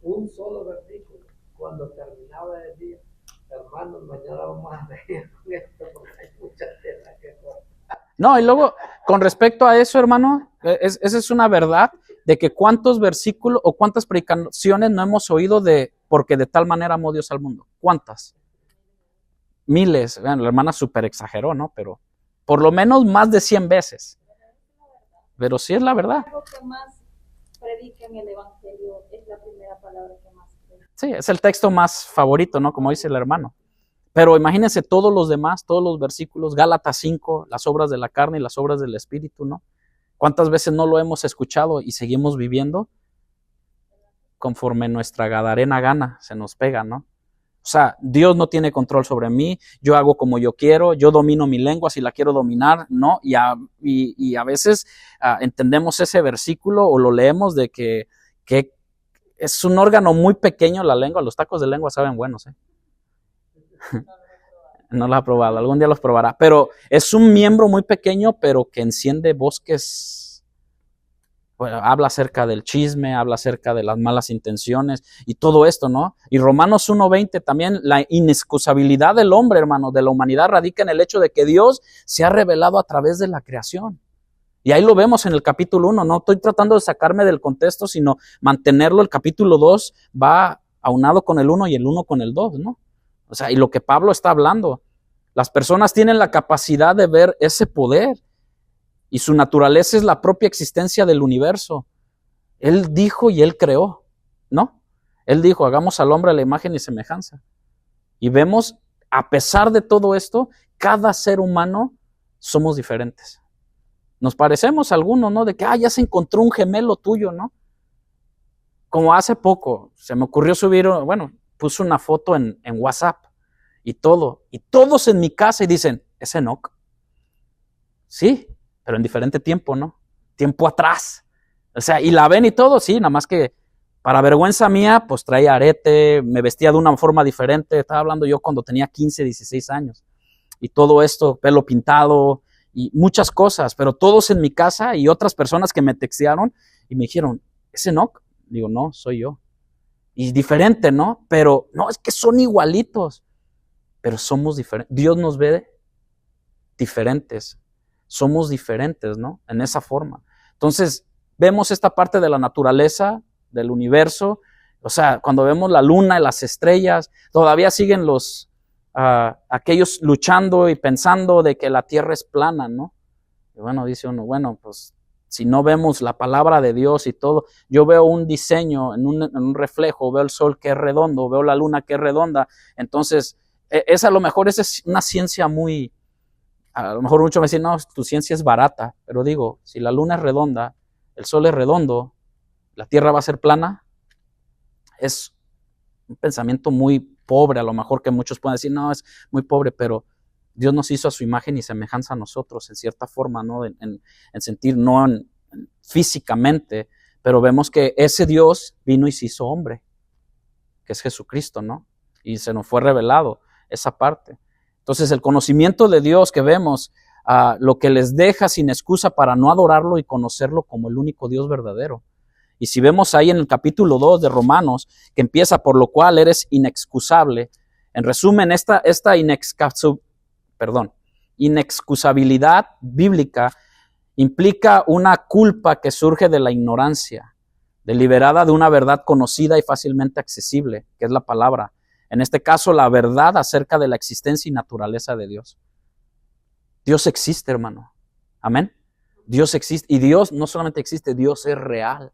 Un solo versículo. Cuando terminaba el día, hermanos, mañana vamos a seguir con esto porque hay mucha tela que cortar. No, y luego, con respecto a eso, hermano, esa es una verdad de que cuántos versículos o cuántas predicaciones no hemos oído de porque de tal manera amó Dios al mundo. ¿Cuántas? Miles. Bueno, la hermana súper exageró, ¿no? Pero por lo menos más de 100 veces. Pero sí es la verdad. Lo que más predica en el Evangelio es la primera palabra que más predica. Sí, es el texto más favorito, ¿no? Como dice el hermano. Pero imagínense todos los demás, todos los versículos, Gálatas 5, las obras de la carne y las obras del Espíritu, ¿no? ¿Cuántas veces no lo hemos escuchado y seguimos viviendo conforme nuestra gadarena gana, se nos pega, ¿no? O sea, Dios no tiene control sobre mí, yo hago como yo quiero, yo domino mi lengua si la quiero dominar, ¿no? Y a veces entendemos ese versículo o lo leemos de que es un órgano muy pequeño la lengua, los tacos de lengua saben buenos, ¿eh? No los ha probado, algún día los probará, pero es un miembro muy pequeño, pero que enciende bosques. Bueno, habla acerca del chisme, habla acerca de las malas intenciones y todo esto, ¿no? Y Romanos 1:20 también, la inexcusabilidad del hombre, hermano, de la humanidad radica en el hecho de que Dios se ha revelado a través de la creación. Y ahí lo vemos en el capítulo 1, no estoy tratando de sacarme del contexto, sino mantenerlo. El capítulo 2 va aunado con el 1 y el 1 con el 2, ¿no? O sea, y lo que Pablo está hablando, las personas tienen la capacidad de ver ese poder y su naturaleza es la propia existencia del universo. Él dijo y él creó, ¿no? Él dijo, hagamos al hombre a la imagen y semejanza. Y vemos, a pesar de todo esto, cada ser humano somos diferentes. Nos parecemos a algunos, ¿no? De que, ya se encontró un gemelo tuyo, ¿no? Como hace poco, se me ocurrió subir, puse una foto en WhatsApp y todos en mi casa y dicen, ¿es Enoch? Sí, pero en diferente tiempo, ¿no? Tiempo atrás. O sea, y la ven y todo, sí, nada más que para vergüenza mía, pues traía arete, me vestía de una forma diferente, estaba hablando yo cuando tenía 15, 16 años. Y todo esto, pelo pintado y muchas cosas, pero todos en mi casa y otras personas que me textearon y me dijeron, ¿es Enoch? Digo, no, soy yo. Y diferente, ¿no? Pero, no, es que son igualitos, pero somos diferentes. Dios nos ve diferentes. Somos diferentes, ¿no? En esa forma. Entonces, vemos esta parte de la naturaleza, del universo. O sea, cuando vemos la luna y las estrellas, todavía siguen aquellos luchando y pensando de que la tierra es plana, ¿no? Y bueno, dice uno, pues si no vemos la palabra de Dios y todo, yo veo un diseño en un reflejo, veo el sol que es redondo, veo la luna que es redonda. Entonces, a lo mejor esa es una ciencia muy... A lo mejor muchos me dicen, no, tu ciencia es barata, pero digo, si la luna es redonda, el sol es redondo, la tierra va a ser plana, es un pensamiento muy pobre, a lo mejor que muchos pueden decir, no, es muy pobre, pero Dios nos hizo a su imagen y semejanza a nosotros, en cierta forma, ¿no? En sentir, no físicamente, pero vemos que ese Dios vino y se hizo hombre, que es Jesucristo, ¿no? Y se nos fue revelado. esa parte. Entonces el conocimiento de Dios que vemos, lo que les deja sin excusa para no adorarlo y conocerlo como el único Dios verdadero. Y si vemos ahí en el capítulo 2 de Romanos, que empieza por lo cual eres inexcusable, en resumen, esta inexcusabilidad bíblica implica una culpa que surge de la ignorancia, deliberada de una verdad conocida y fácilmente accesible, que es la palabra. En este caso, la verdad acerca de la existencia y naturaleza de Dios. Dios existe, hermano. Amén. Dios existe. Y Dios no solamente existe, Dios es real.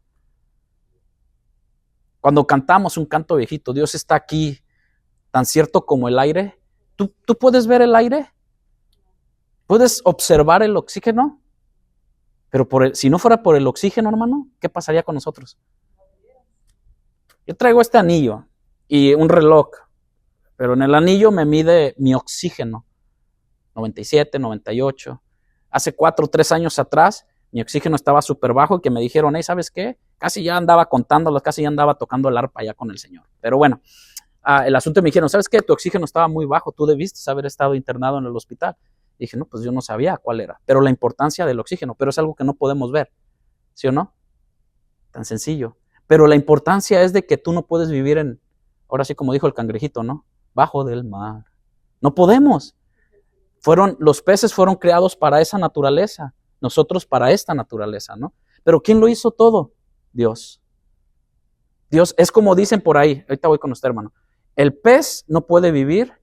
Cuando cantamos un canto viejito, Dios está aquí, tan cierto como el aire. ¿Tú puedes ver el aire? ¿Puedes observar el oxígeno? Pero si no fuera por el oxígeno, hermano, ¿qué pasaría con nosotros? Yo traigo este anillo y un reloj, pero en el anillo me mide mi oxígeno, 97, 98. Hace 4 o 3 años atrás, mi oxígeno estaba súper bajo y que me dijeron, hey, ¿sabes qué? Casi ya andaba contándolo, casi ya andaba tocando el arpa ya con el Señor. Pero bueno, el asunto me dijeron, ¿sabes qué? Tu oxígeno estaba muy bajo, tú debiste haber estado internado en el hospital. Y dije, no, pues yo no sabía cuál era, pero la importancia del oxígeno, pero es algo que no podemos ver, ¿sí o no? Tan sencillo. Pero la importancia es de que tú no puedes vivir ahora sí como dijo el cangrejito, ¿no? Bajo del mar. No podemos. Los peces fueron creados para esa naturaleza, nosotros para esta naturaleza, ¿no? Pero ¿quién lo hizo todo? Dios. Dios es como dicen por ahí, ahorita voy con usted, hermano. El pez no puede vivir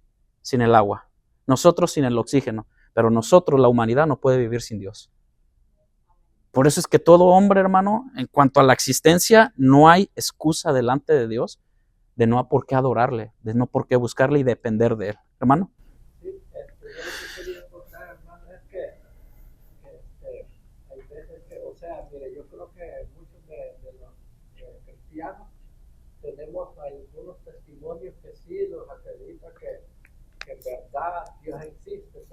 sin el agua, nosotros sin el oxígeno. Pero nosotros, la humanidad, no puede vivir sin Dios. Por eso es que todo hombre, hermano, en cuanto a la existencia, no hay excusa delante de Dios de no por qué adorarle, de no por qué buscarle y depender de Él. Hermano. Sí, yo lo que quería contar, hermano, es que hay veces que, o sea, mire, yo creo que muchos de los cristianos tenemos algunos testimonios que sí los acredita que en verdad Dios existe,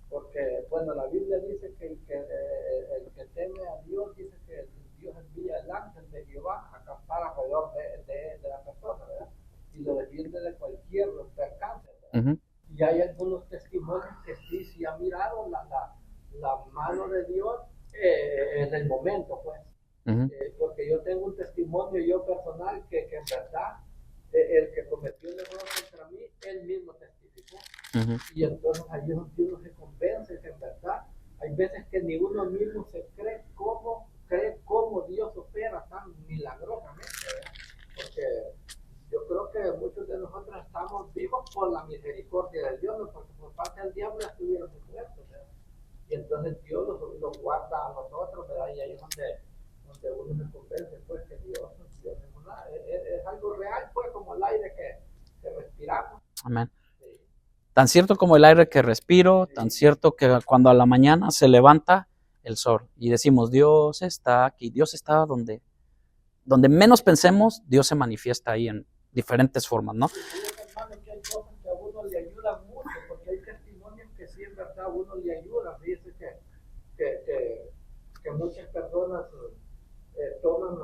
porque bueno, la Biblia dice que el que teme a Dios, dice que Dios envía el ángel de Jehová a acampar alrededor de la persona, ¿verdad? Y lo defiende de cualquier percance, ¿verdad? Uh-huh. Y hay algunos testimonios que sí han mirado la mano de Dios en el momento, pues. Uh-huh. Porque yo tengo un testimonio yo personal que en verdad el que cometió el error contra mí, él mismo testificó. Uh-huh. Y entonces ahí uno se convence que en verdad hay veces que ni uno mismo se cree cómo Dios opera tan milagrosamente, ¿verdad? Porque yo creo que muchos de nosotros estamos vivos por la misericordia de Dios, porque por parte del diablo ya estuviéramos muertos, ¿verdad? Y entonces Dios los guarda a nosotros, ¿verdad? Y ahí es donde uno se convence, pues, que Dios es algo real, pues, como el aire que respiramos. Amén. Sí. Tan cierto como el aire que respiro, sí. Tan cierto que cuando a la mañana se levanta el sol y decimos, Dios está aquí, Dios está donde menos pensemos, Dios se manifiesta ahí en diferentes formas, ¿no? Sí, hermano, que hay cosas que a uno le ayudan mucho, porque hay testimonios que sí, en verdad, a uno le ayudan. Dice que muchas personas toman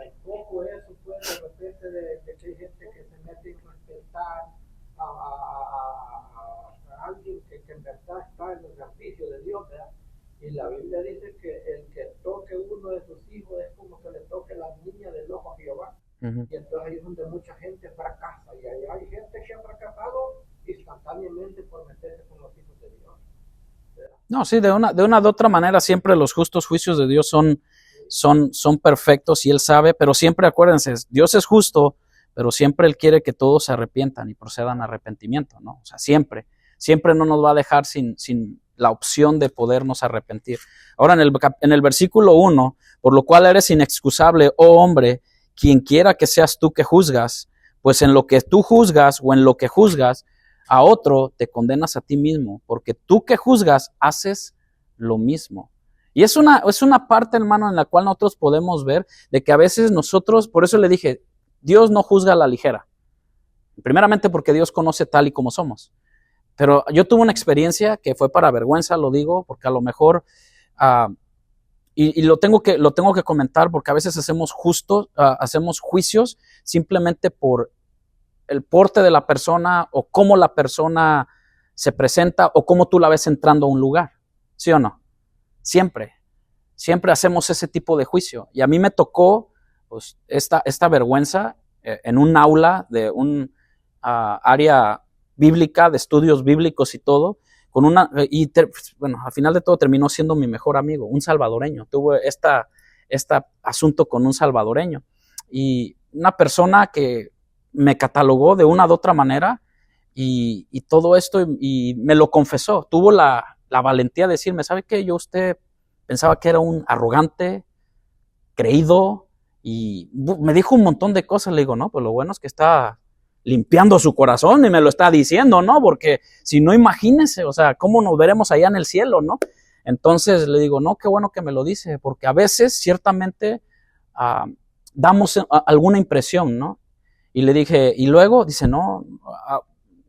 en poco eso, pues, de repente de que hay gente que se mete en respetar a alguien que en verdad está en el servicio de Dios, ¿verdad? Y la Biblia dice que el que toque uno de sus hijos es como que le toque la niña del ojo a Jehová. Uh-huh. Y entonces ahí es donde mucha gente fracasa. Y ahí hay gente que ha fracasado instantáneamente por meterse con los hijos de Dios, ¿verdad? No, sí, de una de otra manera siempre los justos juicios de Dios son perfectos y Él sabe, pero siempre acuérdense, Dios es justo, pero siempre Él quiere que todos se arrepientan y procedan a arrepentimiento, ¿no? O sea, siempre no nos va a dejar sin la opción de podernos arrepentir. Ahora en el versículo 1, por lo cual eres inexcusable, oh hombre, quien quiera que seas tú que juzgas, pues en lo que tú juzgas o en lo que juzgas a otro, te condenas a ti mismo, porque tú que juzgas haces lo mismo. Y es una parte, hermano, en la cual nosotros podemos ver de que a veces nosotros, por eso le dije, Dios no juzga a la ligera. Primeramente porque Dios conoce tal y como somos. Pero yo tuve una experiencia que fue para vergüenza, lo digo, porque a lo mejor, y lo tengo que comentar, porque a veces hacemos juicios simplemente por el porte de la persona o cómo la persona se presenta o cómo tú la ves entrando a un lugar. ¿Sí o no? Siempre hacemos ese tipo de juicio. Y a mí me tocó pues, esta vergüenza en un aula de un área bíblica, de estudios bíblicos y todo, bueno, al final de todo terminó siendo mi mejor amigo, un salvadoreño. Tuve este asunto con un salvadoreño y una persona que me catalogó de una u otra manera y todo esto y me lo confesó. Tuvo la valentía de decirme, ¿sabe qué? Usted pensaba que era un arrogante, creído y me dijo un montón de cosas. Le digo, no, pues lo bueno es que está limpiando su corazón y me lo está diciendo, ¿no? Porque si no, imagínense, o sea, ¿cómo nos veremos allá en el cielo, no? Entonces le digo, no, qué bueno que me lo dice, porque a veces ciertamente damos alguna impresión, ¿no? Y le dije, y luego dice, no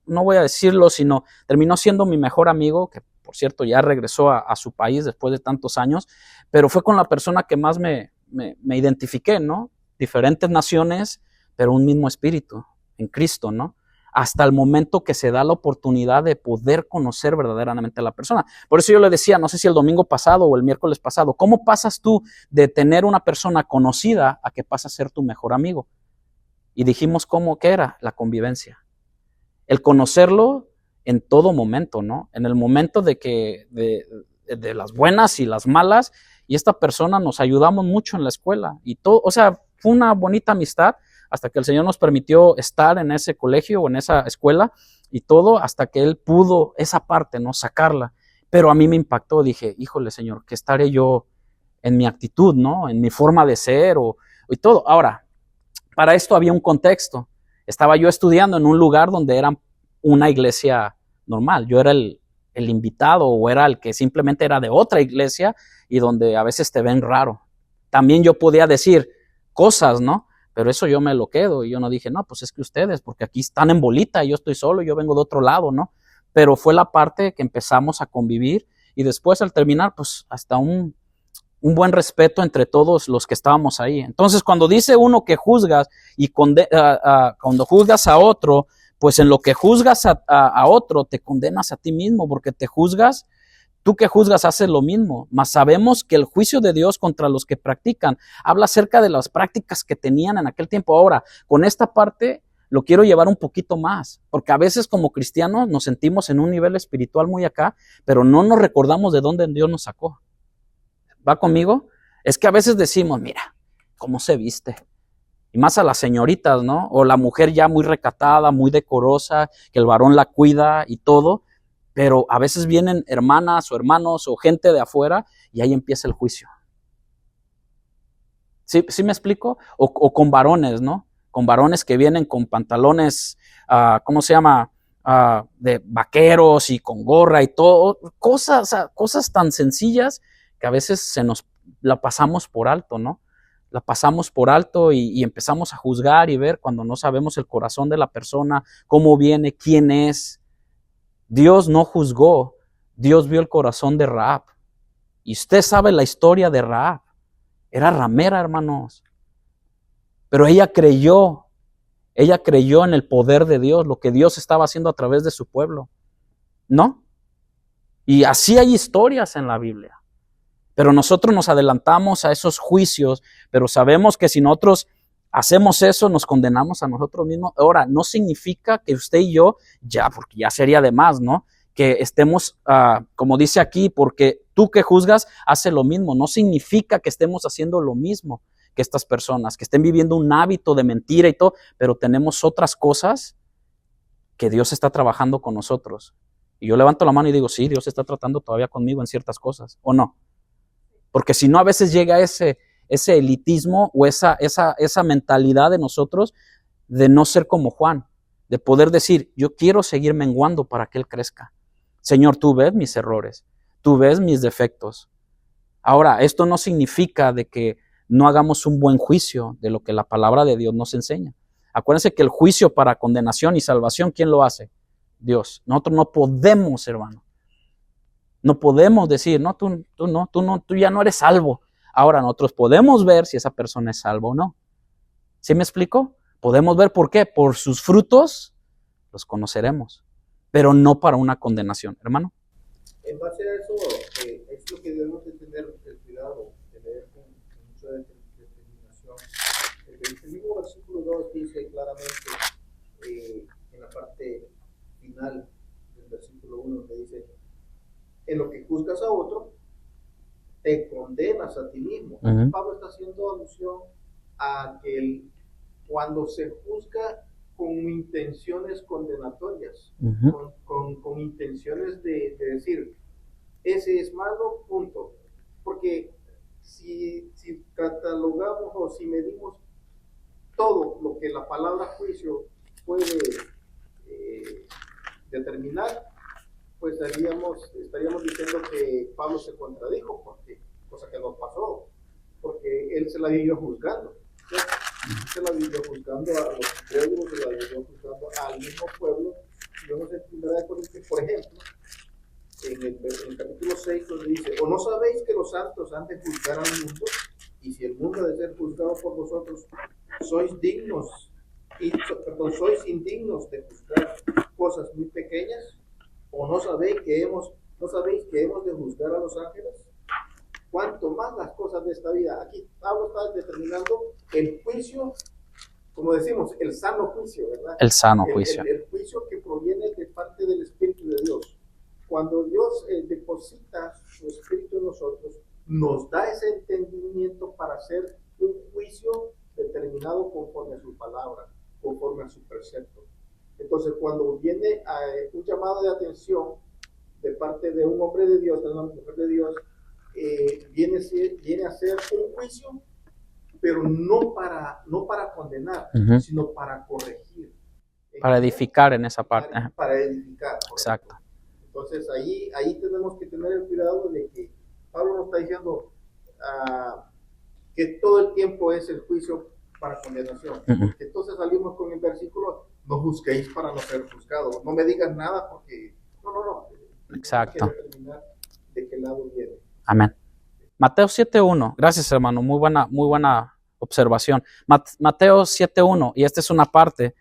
voy a decirlo, sino terminó siendo mi mejor amigo, que por cierto ya regresó a su país después de tantos años, pero fue con la persona que más me identifiqué, ¿no? Diferentes naciones, pero un mismo espíritu en Cristo, ¿no? Hasta el momento que se da la oportunidad de poder conocer verdaderamente a la persona. Por eso yo le decía, no sé si el domingo pasado o el miércoles pasado, ¿cómo pasas tú de tener una persona conocida a que pasa a ser tu mejor amigo? Y dijimos ¿qué era? La convivencia. El conocerlo en todo momento, ¿no? En el momento de las buenas y las malas, y esta persona nos ayudamos mucho en la escuela, y todo, o sea, fue una bonita amistad, hasta que el Señor nos permitió estar en ese colegio o en esa escuela, y todo, hasta que Él pudo esa parte, ¿no? Sacarla, pero a mí me impactó, dije, híjole Señor, ¿qué estaré yo en mi actitud, ¿no? En mi forma de ser, y todo. Ahora, para esto había un contexto. Estaba yo estudiando en un lugar donde era una iglesia normal. Yo era el invitado o era el que simplemente era de otra iglesia y donde a veces te ven raro. También yo podía decir cosas, ¿no? Pero eso yo me lo quedo y yo no dije, no, pues es que ustedes, porque aquí están en bolita y yo estoy solo, yo vengo de otro lado, ¿no? Pero fue la parte que empezamos a convivir y después al terminar, pues hasta un buen respeto entre todos los que estábamos ahí. Entonces, cuando dice uno que juzgas y cuando juzgas a otro, pues en lo que juzgas a otro, te condenas a ti mismo, porque te juzgas, tú que juzgas haces lo mismo, mas sabemos que el juicio de Dios contra los que practican, habla acerca de las prácticas que tenían en aquel tiempo. Ahora, con esta parte lo quiero llevar un poquito más, porque a veces como cristianos nos sentimos en un nivel espiritual muy acá, pero no nos recordamos de dónde Dios nos sacó. ¿Va conmigo? Es que a veces decimos, mira, cómo se viste. Y más a las señoritas, ¿no? O la mujer ya muy recatada, muy decorosa, que el varón la cuida y todo. Pero a veces vienen hermanas o hermanos o gente de afuera y ahí empieza el juicio. ¿Sí me explico? O con varones, ¿no? Con varones que vienen con pantalones, ¿cómo se llama? De vaqueros y con gorra y todo. Cosas tan sencillas que a veces la pasamos por alto, ¿no? La pasamos por alto y empezamos a juzgar y ver cuando no sabemos el corazón de la persona, cómo viene, quién es. Dios no juzgó, Dios vio el corazón de Rahab. Y usted sabe la historia de Rahab. Era ramera, hermanos. Pero ella creyó en el poder de Dios, lo que Dios estaba haciendo a través de su pueblo. ¿No? Y así hay historias en la Biblia. Pero nosotros nos adelantamos a esos juicios, pero sabemos que si nosotros hacemos eso, nos condenamos a nosotros mismos. Ahora, no significa que usted y yo, porque ya sería de más, ¿no? Que estemos, como dice aquí, porque tú que juzgas, hace lo mismo. No significa que estemos haciendo lo mismo que estas personas, que estén viviendo un hábito de mentira y todo, pero tenemos otras cosas que Dios está trabajando con nosotros. Y yo levanto la mano y digo, sí, Dios está tratando todavía conmigo en ciertas cosas, ¿o no? Porque si no, a veces llega ese elitismo o esa mentalidad de nosotros de no ser como Juan, de poder decir, yo quiero seguir menguando para que Él crezca. Señor, tú ves mis errores, tú ves mis defectos. Ahora, esto no significa de que no hagamos un buen juicio de lo que la palabra de Dios nos enseña. Acuérdense que el juicio para condenación y salvación, ¿quién lo hace? Dios. Nosotros no podemos, hermano. No podemos decir, no, tú ya no eres salvo. Ahora nosotros podemos ver si esa persona es salva o no. ¿Sí me explico? Podemos ver por qué. Por sus frutos los conoceremos, pero no para una condenación, hermano. En base a eso, es lo que debemos de tener el cuidado, de leer con mucha determinación. El mismo versículo 2 dice claramente, en la parte final del versículo 1, que dice, en lo que juzgas a otro, te condenas a ti mismo. Pablo está haciendo alusión a que cuando se juzga con intenciones condenatorias, con intenciones de decir, ese es malo, punto. Porque si catalogamos o si medimos todo lo que la palabra juicio puede determinar, pues estaríamos diciendo que Pablo se contradijo, cosa que no pasó, porque él se la vivió juzgando. Se la vivió juzgando a los pueblos, se la vivió juzgando al mismo pueblo. Y vemos en 1 Corintios, por ejemplo, en el capítulo 6, donde dice, ¿o no sabéis que los santos han de juzgar al mundo? Y si el mundo ha de ser juzgado por vosotros, sois indignos de juzgar cosas muy pequeñas. ¿O no sabéis que hemos de juzgar a los ángeles? Cuanto más las cosas de esta vida. Aquí Pablo está determinando el juicio, como decimos, el sano juicio, ¿verdad? El sano juicio. El juicio que proviene de parte del Espíritu de Dios. Cuando Dios deposita su Espíritu en nosotros, nos da ese entendimiento para hacer un juicio determinado conforme a su palabra, conforme a su precepto. Entonces, cuando viene un llamado de atención de parte de un hombre de Dios, de una mujer de Dios, viene a ser un juicio, pero no para condenar, sino para corregir. Para edificar en esa parte. Para edificar. Exacto. Entonces, ahí tenemos que tener el cuidado de que Pablo nos está diciendo que todo el tiempo es el juicio para condenación. Entonces salimos con el versículo, no juzguéis para no ser juzgados. No me digas nada porque... No. Exacto. Hay que determinar de qué lado viene. Amén. Mateo 7.1. Gracias, hermano. Muy buena observación. Mateo 7.1. Y esta es una parte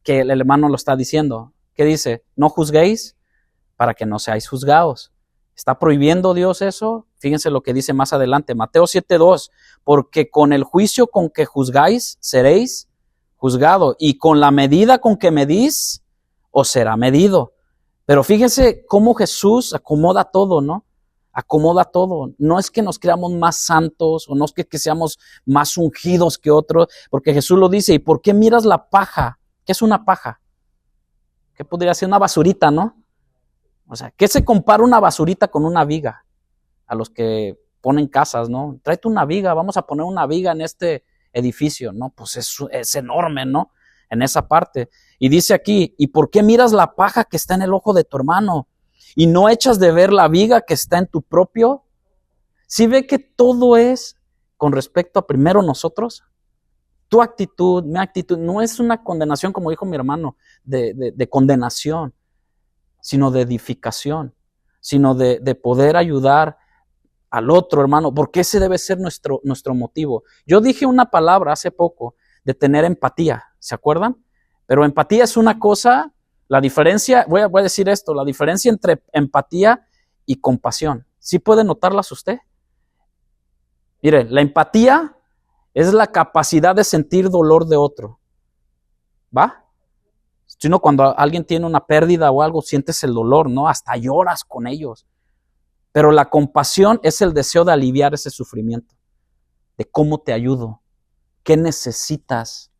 que el hermano lo está diciendo. Que dice, no juzguéis para que no seáis juzgados. ¿Está prohibiendo Dios eso? Fíjense lo que dice más adelante. Mateo 7.2. Porque con el juicio con que juzgáis, seréis juzgados. Y con la medida con que medís, os será medido. Pero fíjense cómo Jesús acomoda todo, ¿no? Acomoda todo. No es que nos creamos más santos o no es que seamos más ungidos que otros, porque Jesús lo dice. ¿Y por qué miras la paja? ¿Qué es una paja? ¿Qué podría ser? Una basurita, ¿no? O sea, ¿qué se compara una basurita con una viga? A los que ponen casas, ¿no? Tráete una viga, vamos a poner una viga en este edificio, ¿no? Pues es enorme, ¿no? En esa parte. Y dice aquí, ¿y por qué miras la paja que está en el ojo de tu hermano? ¿Y no echas de ver la viga que está en tu propio? ¿Sí ve que todo es con respecto a primero nosotros? Tu actitud, mi actitud, no es una condenación, como dijo mi hermano, de condenación, sino de edificación, sino de poder ayudar al otro, hermano, porque ese debe ser nuestro motivo. Yo dije una palabra hace poco de tener empatía, ¿se acuerdan? Pero empatía es una cosa, la diferencia, voy a decir esto, la diferencia entre empatía y compasión. ¿Sí puede notarlas usted? Mire, la empatía es la capacidad de sentir dolor de otro, ¿va? Sino cuando alguien tiene una pérdida o algo, sientes el dolor, ¿no? Hasta lloras con ellos. Pero la compasión es el deseo de aliviar ese sufrimiento, de cómo te ayudo, qué necesitas.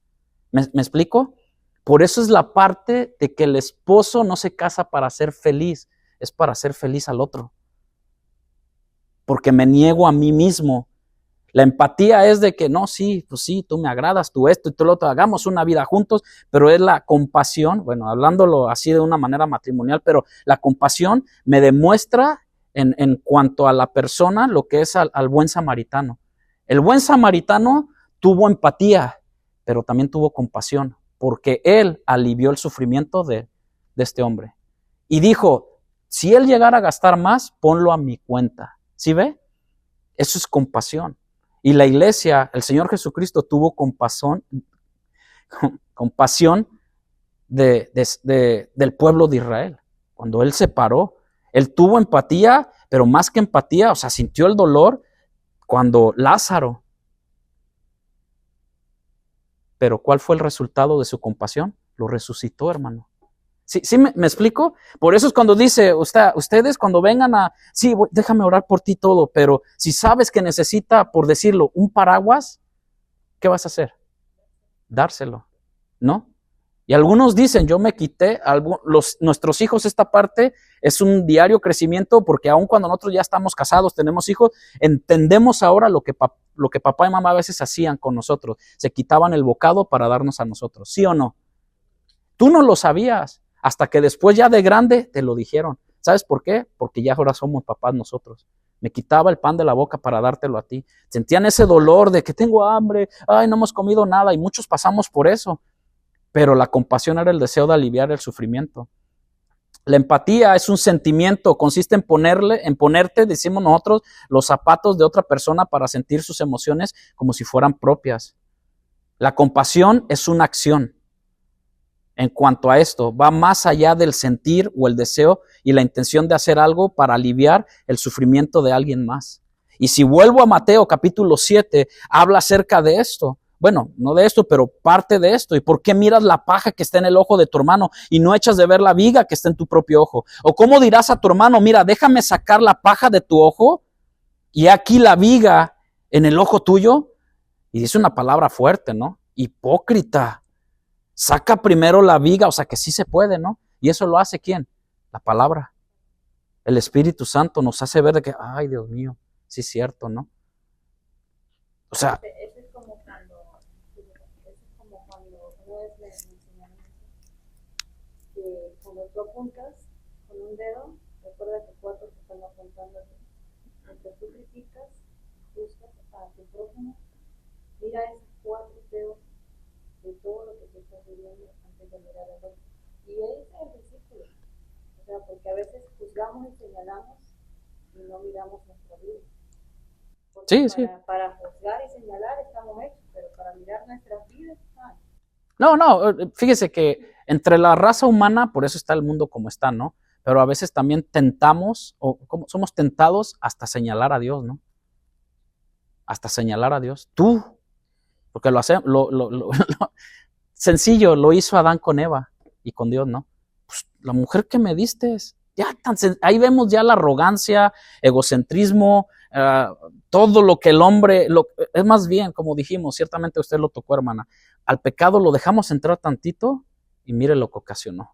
¿Me explico? Por eso es la parte de que el esposo no se casa para ser feliz, es para hacer feliz al otro. Porque me niego a mí mismo. La empatía es de que no, sí, pues sí, tú me agradas, tú esto y tú lo otro, hagamos una vida juntos, pero es la compasión, bueno, hablándolo así de una manera matrimonial, pero la compasión me demuestra en cuanto a la persona lo que es al buen samaritano. El buen samaritano tuvo empatía, pero también tuvo compasión, porque él alivió el sufrimiento de este hombre. Y dijo, si él llegara a gastar más, ponlo a mi cuenta. ¿Sí ve? Eso es compasión. Y la iglesia, el Señor Jesucristo tuvo compasión compasión del pueblo de Israel. Cuando Él se paró, Él tuvo empatía, pero más que empatía, o sea, sintió el dolor cuando Lázaro. Pero ¿cuál fue el resultado de su compasión? Lo resucitó, hermano. ¿Sí me explico? Por eso es cuando dice, ustedes cuando vengan sí, déjame orar por ti todo, pero si sabes que necesita, por decirlo, un paraguas, ¿qué vas a hacer? Dárselo, ¿no? Y algunos dicen, yo me quité, nuestros hijos, esta parte es un diario crecimiento, porque aun cuando nosotros ya estamos casados, tenemos hijos, entendemos ahora lo que papá y mamá a veces hacían con nosotros. Se quitaban el bocado para darnos a nosotros, ¿sí o no? Tú no lo sabías, hasta que después ya de grande te lo dijeron. ¿Sabes por qué? Porque ya ahora somos papás nosotros. Me quitaba el pan de la boca para dártelo a ti. Sentían ese dolor de que tengo hambre, ay, no hemos comido nada, y muchos pasamos por eso. Pero la compasión era el deseo de aliviar el sufrimiento. La empatía es un sentimiento, consiste en ponerte, decimos nosotros, los zapatos de otra persona para sentir sus emociones como si fueran propias. La compasión es una acción. En cuanto a esto, va más allá del sentir o el deseo y la intención de hacer algo para aliviar el sufrimiento de alguien más. Y si vuelvo a Mateo capítulo 7, habla acerca de esto. Bueno, no de esto, pero parte de esto. ¿Y por qué miras la paja que está en el ojo de tu hermano y no echas de ver la viga que está en tu propio ojo? ¿O cómo dirás a tu hermano, mira, déjame sacar la paja de tu ojo y aquí la viga en el ojo tuyo? Y dice una palabra fuerte, ¿no? Hipócrita. Saca primero la viga, o sea que sí se puede, ¿no? Y eso lo hace ¿quién? La palabra. El Espíritu Santo nos hace ver de que, ay, Dios mío, sí es cierto, ¿no? O sea, Eso es como cuando una vez me enseñaron que cuando tú apuntas con un dedo, recuerda que 4 te están apuntando. Mientras tú criticas, buscas a tu prójimo, mira esos 4 dedos de todo lo que te estás viviendo antes de mirar al otro. Y ese es el versículo. O sea, porque a veces juzgamos y señalamos y no miramos nuestra vida. Porque sí. Para juzgar y señalar estamos hechos, pero para mirar nuestras vidas, no, fíjese que entre la raza humana, por eso está el mundo como está, ¿no? Pero a veces también tentamos, somos tentados hasta señalar a Dios, ¿no? Hasta señalar a Dios. Tú, porque lo hacemos, sencillo, lo hizo Adán con Eva y con Dios, ¿no? Pues la mujer que me diste, ahí vemos ya la arrogancia, egocentrismo, todo lo que el hombre, es más bien, como dijimos, ciertamente usted lo tocó, hermana, al pecado lo dejamos entrar tantito y mire lo que ocasionó.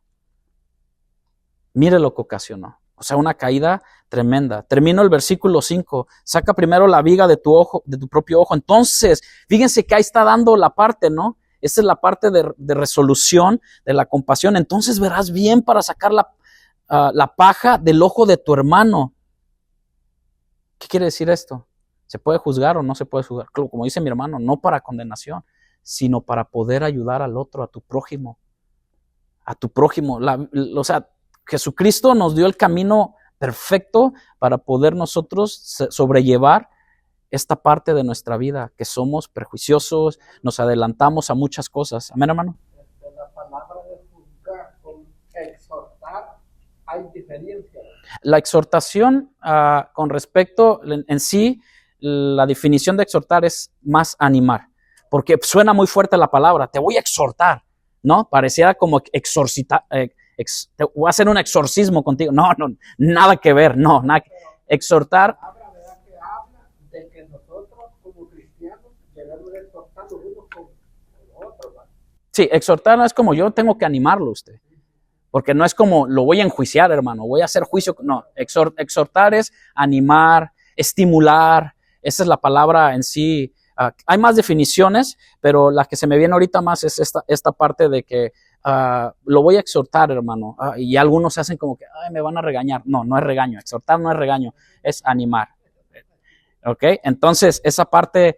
Mire lo que ocasionó. O sea, una caída tremenda. Termino el versículo 5. Saca primero la viga de tu ojo, de tu propio ojo. Entonces, fíjense que ahí está dando la parte, ¿no? Esa es la parte de resolución de la compasión. Entonces verás bien para sacar la paja del ojo de tu hermano. ¿Qué quiere decir esto? ¿Se puede juzgar o no se puede juzgar? Como dice mi hermano, no para condenación, sino para poder ayudar al otro, a tu prójimo. A tu prójimo. O sea, Jesucristo nos dio el camino perfecto para poder nosotros sobrellevar esta parte de nuestra vida, que somos prejuiciosos, nos adelantamos a muchas cosas. ¿Amén, hermano? La palabra de juzgar con exhortar, hay diferencia. La exhortación, con respecto en sí, la definición de exhortar es más animar, porque suena muy fuerte la palabra, te voy a exhortar, ¿no? Pareciera como exorcitar, te voy a hacer un exorcismo contigo. No, nada que ver, no, nada. Exhortar. ¿Verdad que habla de que nosotros como cristianos debemos exhortar los unos con los otros? ¿Verdad? Sí, exhortar no es como yo tengo que animarlo a usted, porque no es como lo voy a enjuiciar, hermano, voy a hacer juicio. No, exhortar es animar, estimular. Esa es la palabra en sí. Hay más definiciones, pero la que se me viene ahorita más es esta parte de que lo voy a exhortar, hermano. Y algunos se hacen como que, ay, me van a regañar. No es regaño. Exhortar no es regaño, es animar. ¿Ok? Entonces, esa parte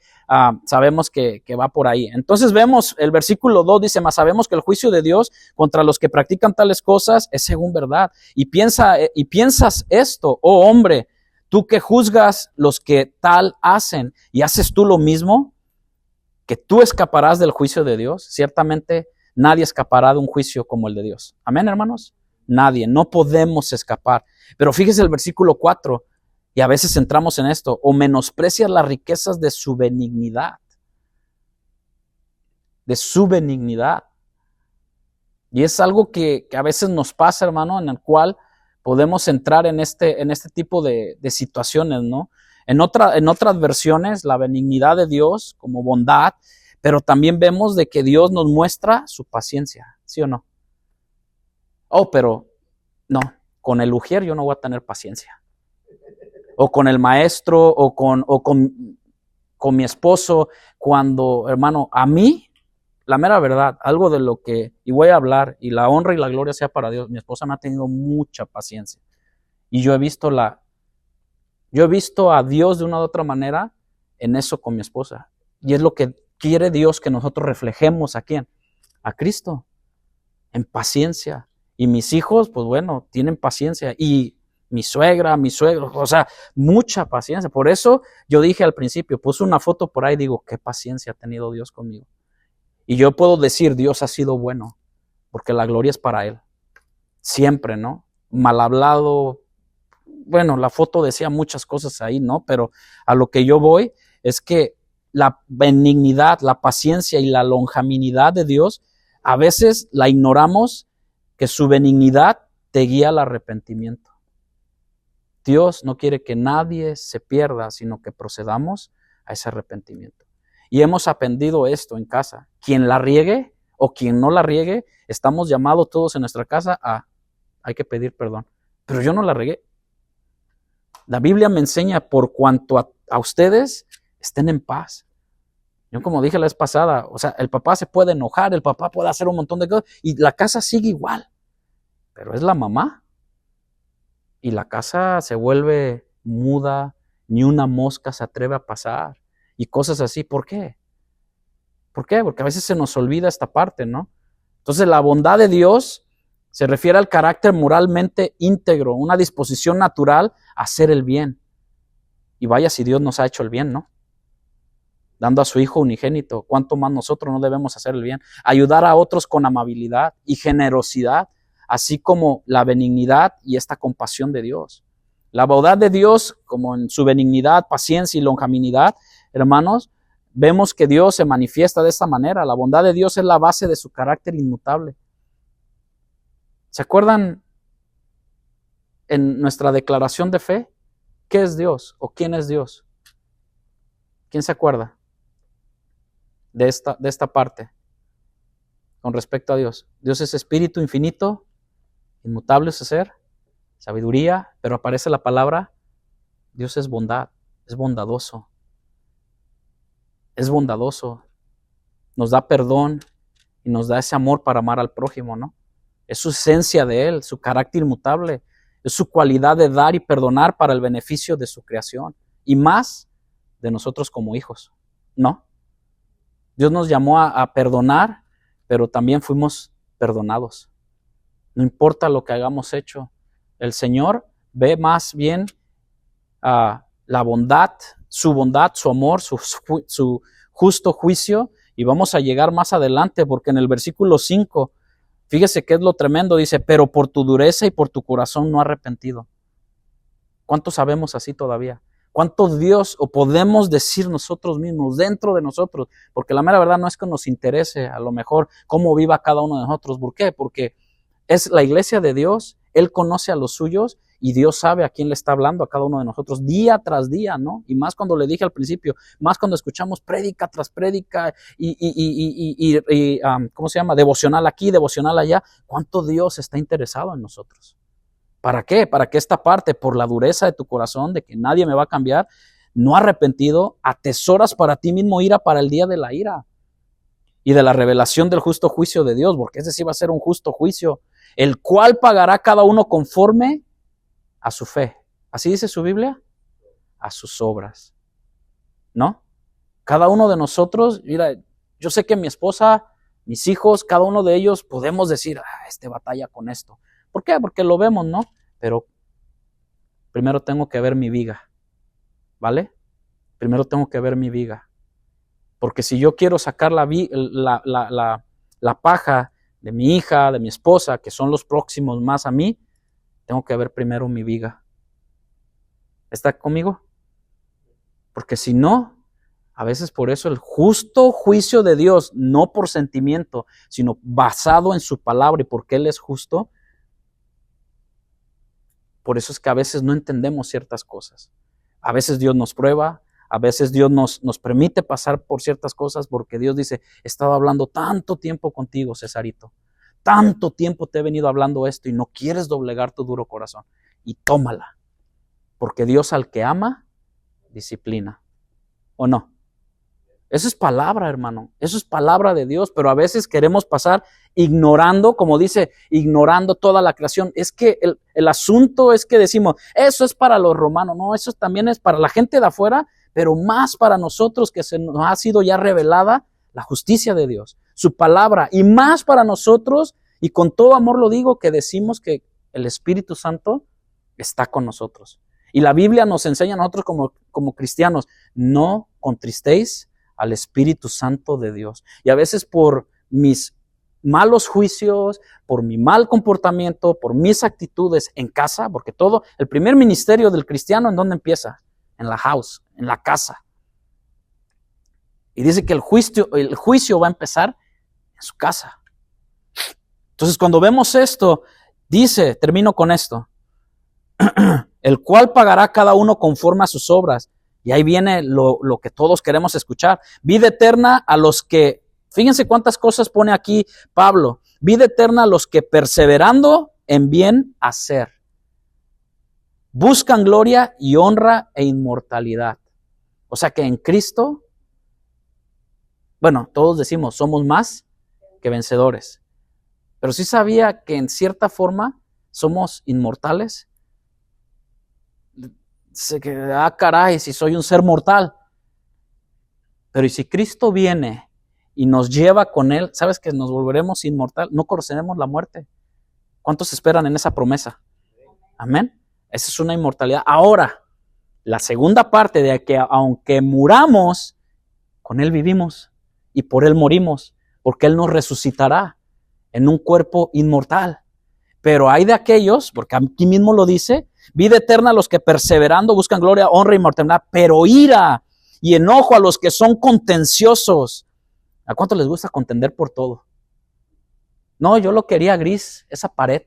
sabemos que va por ahí. Entonces vemos, el versículo 2 dice, mas sabemos que el juicio de Dios contra los que practican tales cosas es según verdad. Y piensas esto, oh hombre, tú que juzgas los que tal hacen y haces tú lo mismo. que tú escaparás del juicio de Dios, ciertamente nadie escapará de un juicio como el de Dios. Amén, hermanos. Nadie, no podemos escapar. Pero fíjese el versículo 4, y a veces entramos en esto, o menosprecias las riquezas de su benignidad. De su benignidad. Y es algo que a veces nos pasa, hermano, en el cual podemos entrar en este tipo de situaciones, ¿no? En otras versiones, la benignidad de Dios como bondad, pero también vemos de que Dios nos muestra su paciencia, ¿sí o no? Oh, pero no, con el ujier yo no voy a tener paciencia. O con el maestro, o con mi esposo, cuando, hermano, a mí, la mera verdad, algo de lo que, y voy a hablar, y la honra y la gloria sea para Dios, mi esposa me ha tenido mucha paciencia. Y yo he visto a Dios de una u otra manera en eso con mi esposa. Y es lo que quiere Dios que nosotros reflejemos a ¿quién? A Cristo, en paciencia. Y mis hijos, pues bueno, tienen paciencia. Y mi suegra, mi suegro, o sea, mucha paciencia. Por eso yo dije al principio, puse una foto por ahí, digo, qué paciencia ha tenido Dios conmigo. Y yo puedo decir, Dios ha sido bueno, porque la gloria es para Él. Siempre, ¿no? Mal hablado. Bueno, la foto decía muchas cosas ahí, ¿no? Pero a lo que yo voy es que la benignidad, la paciencia y la longanimidad de Dios, a veces la ignoramos, que su benignidad te guía al arrepentimiento. Dios no quiere que nadie se pierda, sino que procedamos a ese arrepentimiento. Y hemos aprendido esto en casa. Quien la riegue o quien no la riegue, estamos llamados todos en nuestra casa hay que pedir perdón. Pero yo no la regué. La Biblia me enseña por cuanto a ustedes estén en paz. Yo como dije la vez pasada, o sea, el papá se puede enojar, el papá puede hacer un montón de cosas y la casa sigue igual. Pero es la mamá. Y la casa se vuelve muda, ni una mosca se atreve a pasar y cosas así. ¿Por qué? ¿Por qué? Porque a veces se nos olvida esta parte, ¿no? Entonces la bondad de Dios se refiere al carácter moralmente íntegro, una disposición natural a hacer el bien. Y vaya si Dios nos ha hecho el bien, ¿no? Dando a su Hijo unigénito, ¿cuánto más nosotros no debemos hacer el bien? Ayudar a otros con amabilidad y generosidad, así como la benignidad y esta compasión de Dios. La bondad de Dios, como en su benignidad, paciencia y longanimidad, hermanos, vemos que Dios se manifiesta de esta manera. La bondad de Dios es la base de su carácter inmutable. ¿Se acuerdan en nuestra declaración de fe? ¿Qué es Dios o quién es Dios? ¿Quién se acuerda de esta parte con respecto a Dios? Dios es espíritu infinito, inmutable su ser, sabiduría, pero aparece la palabra, Dios es bondad, es bondadoso. Es bondadoso, nos da perdón y nos da ese amor para amar al prójimo, ¿no? Es su esencia de Él, su carácter inmutable, es su cualidad de dar y perdonar para el beneficio de su creación y más de nosotros como hijos, ¿no? Dios nos llamó a perdonar, pero también fuimos perdonados. No importa lo que hayamos hecho, el Señor ve más bien la bondad, su amor, su justo juicio, y vamos a llegar más adelante, porque en el versículo 5, fíjese que es lo tremendo, dice, pero por tu dureza y por tu corazón no arrepentido. ¿Cuántos sabemos así todavía? ¿Cuánto Dios, o podemos decir nosotros mismos, dentro de nosotros? Porque la mera verdad no es que nos interese a lo mejor cómo viva cada uno de nosotros. ¿Por qué? Porque es la iglesia de Dios, Él conoce a los suyos y Dios sabe a quién le está hablando a cada uno de nosotros día tras día, ¿no? Y más cuando le dije al principio, más cuando escuchamos prédica tras prédica ¿cómo se llama? Devocional aquí, devocional allá. ¿Cuánto Dios está interesado en nosotros? ¿Para qué? Para que esta parte, por la dureza de tu corazón, de que nadie me va a cambiar, no arrepentido, atesoras para ti mismo ira para el día de la ira y de la revelación del justo juicio de Dios, porque ese sí va a ser un justo juicio, el cual pagará cada uno conforme a su fe. ¿Así dice su Biblia? A sus obras, ¿no? Cada uno de nosotros, mira, yo sé que mi esposa, mis hijos, cada uno de ellos podemos decir, batalla con esto. ¿Por qué? Porque lo vemos, ¿no? Pero primero tengo que ver mi viga, ¿vale? Primero tengo que ver mi viga. Porque si yo quiero sacar la paja de mi hija, de mi esposa, que son los próximos más a mí, tengo que ver primero mi viga. ¿Está conmigo? Porque si no, a veces por eso el justo juicio de Dios, no por sentimiento, sino basado en su palabra y porque Él es justo, por eso es que a veces no entendemos ciertas cosas. A veces Dios nos prueba, a veces Dios nos permite pasar por ciertas cosas porque Dios dice, he estado hablando tanto tiempo contigo, Cesarito. Tanto tiempo te he venido hablando esto y no quieres doblegar tu duro corazón. Y tómala. Porque Dios al que ama, disciplina. ¿O no? Eso es palabra, hermano. Eso es palabra de Dios. Pero a veces queremos pasar ignorando, como dice, ignorando toda la creación. Es que el asunto es que decimos, eso es para los romanos. No, eso también es para la gente de afuera, pero más para nosotros que se nos ha sido ya revelada la justicia de Dios, su palabra, y más para nosotros, y con todo amor lo digo, que decimos que el Espíritu Santo está con nosotros. Y la Biblia nos enseña a nosotros como cristianos, no contristéis al Espíritu Santo de Dios. Y a veces por mis malos juicios, por mi mal comportamiento, por mis actitudes en casa, porque todo, el primer ministerio del cristiano, ¿en dónde empieza? En la house, en la casa. Y dice que el juicio va a empezar en su casa. Entonces cuando vemos esto, dice, termino con esto, el cual pagará cada uno conforme a sus obras. Y ahí viene lo que todos queremos escuchar. Vida eterna a los que, fíjense cuántas cosas pone aquí Pablo, vida eterna a los que perseverando en bien hacer, buscan gloria y honra e inmortalidad. O sea que en Cristo, bueno, todos decimos, somos más que vencedores. Pero sí sabía que en cierta forma somos inmortales. Dice que, caray, si soy un ser mortal. Pero ¿y si Cristo viene y nos lleva con Él? ¿Sabes que nos volveremos inmortal? No conoceremos la muerte. ¿Cuántos esperan en esa promesa? Amén. Esa es una inmortalidad. Ahora, la segunda parte de que aunque muramos, con Él vivimos y por Él morimos, porque Él nos resucitará en un cuerpo inmortal. Pero hay de aquellos, porque aquí mismo lo dice, vida eterna a los que perseverando buscan gloria, honra y inmortalidad, pero ira y enojo a los que son contenciosos. ¿A cuánto les gusta contender por todo? No, yo lo quería gris, esa pared.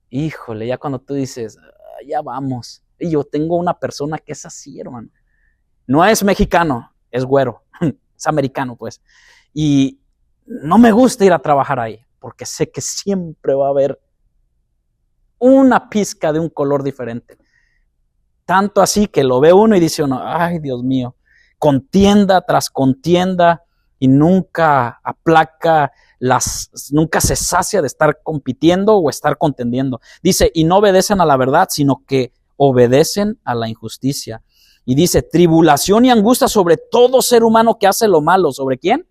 Híjole, ya cuando tú dices, ya vamos. Y yo tengo una persona que es así, hermano. No es mexicano, es güero, es americano, pues. Y no me gusta ir a trabajar ahí, porque sé que siempre va a haber una pizca de un color diferente. Tanto así que lo ve uno y dice uno, ay, Dios mío, contienda tras contienda y nunca aplaca, nunca se sacia de estar compitiendo o estar contendiendo. Dice, y no obedecen a la verdad, sino que obedecen a la injusticia. Y dice, tribulación y angustia sobre todo ser humano que hace lo malo. ¿Sobre quién?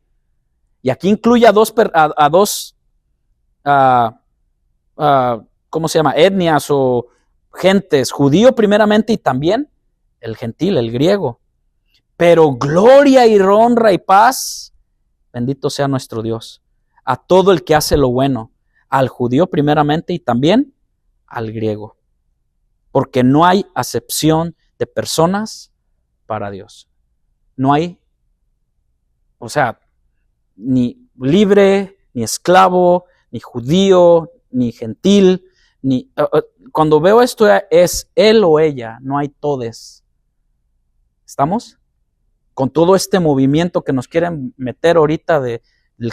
Y aquí incluye a dos ¿cómo se llama? Etnias o gentes, judío primeramente y también el gentil, el griego. Pero gloria y honra y paz, bendito sea nuestro Dios, a todo el que hace lo bueno, al judío primeramente y también al griego. Porque no hay acepción de personas para Dios. No hay, o sea, ni libre, ni esclavo, ni judío, ni gentil, ni cuando veo esto es él o ella, no hay todes. ¿Estamos? Con todo este movimiento que nos quieren meter ahorita del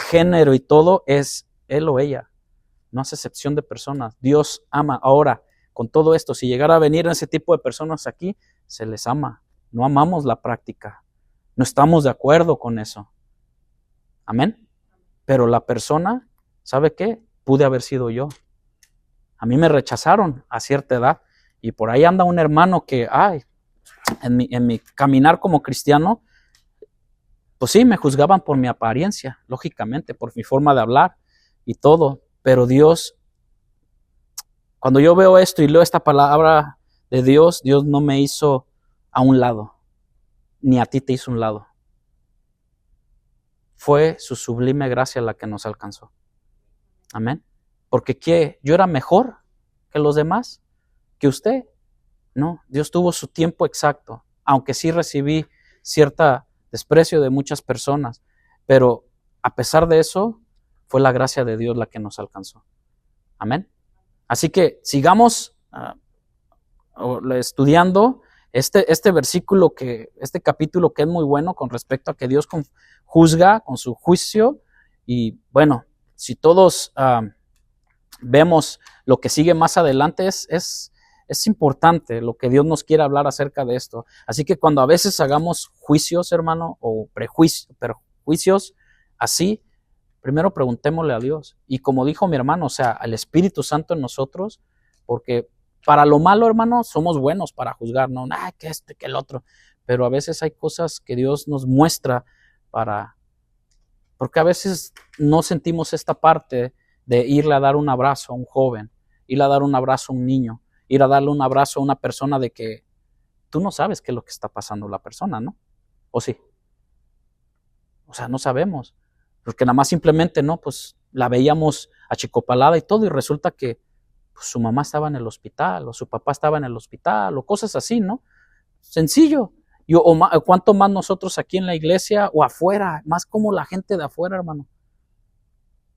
género y todo, es él o ella. No hace excepción de personas. Dios ama. Ahora, con todo esto, si llegara a venir ese tipo de personas aquí, se les ama. No amamos la práctica. No estamos de acuerdo con eso. Amén. Pero la persona, ¿sabe qué? Pude haber sido yo. A mí me rechazaron a cierta edad y por ahí anda un hermano que, en mi caminar como cristiano, pues sí, me juzgaban por mi apariencia, lógicamente, por mi forma de hablar y todo. Pero Dios, cuando yo veo esto y leo esta palabra de Dios, Dios no me hizo a un lado, ni a ti te hizo a un lado. fue su sublime gracia la que nos alcanzó. Amén. Porque ¿qué? ¿Yo era mejor que los demás? ¿Que usted? No, Dios tuvo su tiempo exacto, aunque sí recibí cierta desprecio de muchas personas, pero a pesar de eso, fue la gracia de Dios la que nos alcanzó. Amén. Así que sigamos estudiando este versículo, este capítulo que es muy bueno con respecto a que Dios juzga con su juicio. Y bueno, si todos vemos lo que sigue más adelante, es importante lo que Dios nos quiere hablar acerca de esto. Así que cuando a veces hagamos juicios, hermano, o prejuicios así, primero preguntémosle a Dios. Y como dijo mi hermano, o sea, al Espíritu Santo en nosotros, porque para lo malo, hermano, somos buenos para juzgar, no, que que el otro. Pero a veces hay cosas que Dios nos muestra porque a veces no sentimos esta parte de irle a dar un abrazo a un joven, irle a dar un abrazo a un niño, ir a darle un abrazo a una persona de que tú no sabes qué es lo que está pasando la persona, ¿no? ¿O sí? O sea, no sabemos. Porque nada más simplemente, ¿no? Pues la veíamos achicopalada y todo, y resulta que pues, su mamá estaba en el hospital, o su papá estaba en el hospital, o cosas así, ¿no? Sencillo. O cuánto más nosotros aquí en la iglesia o afuera, más como la gente de afuera, hermano.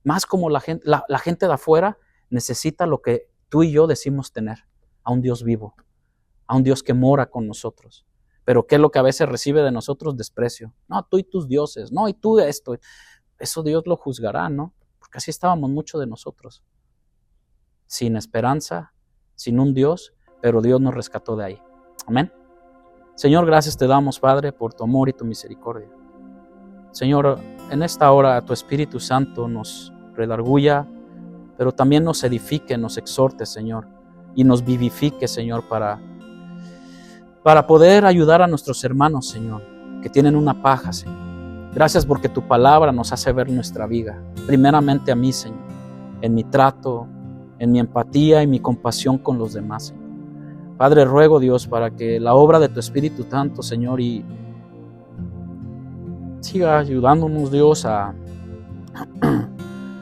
Más como la gente de afuera necesita lo que tú y yo decimos tener, a un Dios vivo, a un Dios que mora con nosotros. Pero ¿qué es lo que a veces recibe de nosotros? Desprecio. No, tú y tus dioses, no, y tú esto. Eso Dios lo juzgará, ¿no? Porque así estábamos muchos de nosotros. Sin esperanza, sin un Dios, pero Dios nos rescató de ahí. Amén. Señor, gracias te damos, Padre, por tu amor y tu misericordia. Señor, en esta hora tu Espíritu Santo nos redarguya, pero también nos edifique, nos exhorte, Señor, y nos vivifique, Señor, para poder ayudar a nuestros hermanos, Señor, que tienen una paja, Señor. Gracias porque tu palabra nos hace ver nuestra vida. Primeramente a mí, Señor, en mi trato, en mi empatía y mi compasión con los demás, Señor. Padre, ruego, Dios, para que la obra de tu Espíritu Santo, Señor, y siga ayudándonos, Dios, a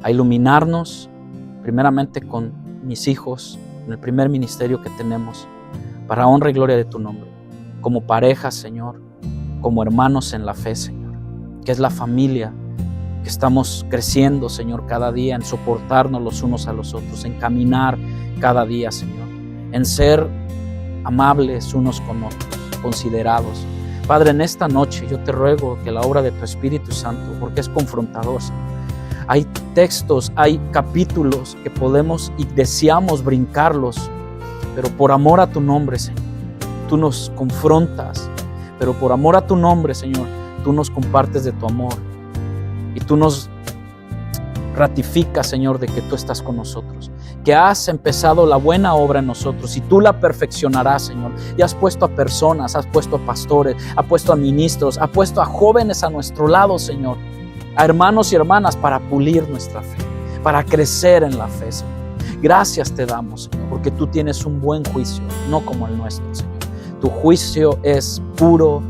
iluminarnos, primeramente con mis hijos, en el primer ministerio que tenemos, para honra y gloria de tu nombre, como pareja, Señor, como hermanos en la fe, Señor, que es la familia, que estamos creciendo, Señor, cada día, en soportarnos los unos a los otros, en caminar cada día, Señor, en ser amables unos con otros, considerados. Padre, en esta noche yo te ruego que la obra de tu Espíritu Santo, porque es confrontador, Señor. Hay textos, hay capítulos que podemos y deseamos brincarlos, pero por amor a tu nombre, Señor, tú nos confrontas, pero por amor a tu nombre, Señor, tú nos compartes de tu amor y tú nos ratificas, Señor, de que tú estás con nosotros, que has empezado la buena obra en nosotros y tú la perfeccionarás, Señor. Y has puesto a personas, has puesto a pastores, has puesto a ministros, has puesto a jóvenes a nuestro lado, Señor, a hermanos y hermanas para pulir nuestra fe, para crecer en la fe, Señor. Gracias te damos, Señor, porque tú tienes un buen juicio, no como el nuestro, Señor. Tu juicio es puro,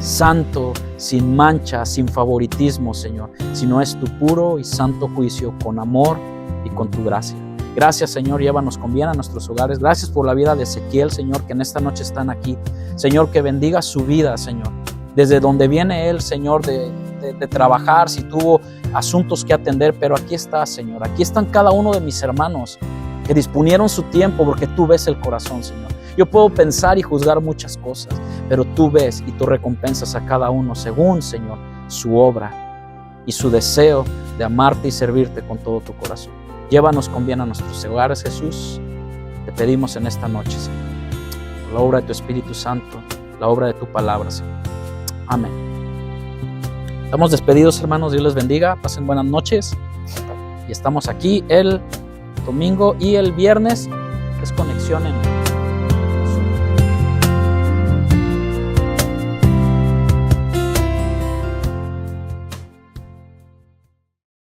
santo, sin mancha, sin favoritismo, Señor, sino es tu puro y santo juicio con amor y con tu gracia. Gracias, Señor, llévanos con bien a nuestros hogares. Gracias por la vida de Ezequiel, Señor, que en esta noche están aquí. Señor, que bendiga su vida, Señor, desde donde viene él, Señor, de trabajar, si tuvo asuntos que atender, pero aquí está, Señor. Aquí están cada uno de mis hermanos que disponieron su tiempo, porque tú ves el corazón, Señor. Yo puedo pensar y juzgar muchas cosas, pero tú ves y tú recompensas a cada uno según, Señor, su obra y su deseo de amarte y servirte con todo tu corazón. Llévanos con bien a nuestros hogares, Jesús. Te pedimos en esta noche, Señor, por la obra de tu Espíritu Santo, la obra de tu palabra, Señor. Amén. Estamos despedidos, hermanos. Dios les bendiga. Pasen buenas noches. Y estamos aquí el domingo y el viernes. Es conexión en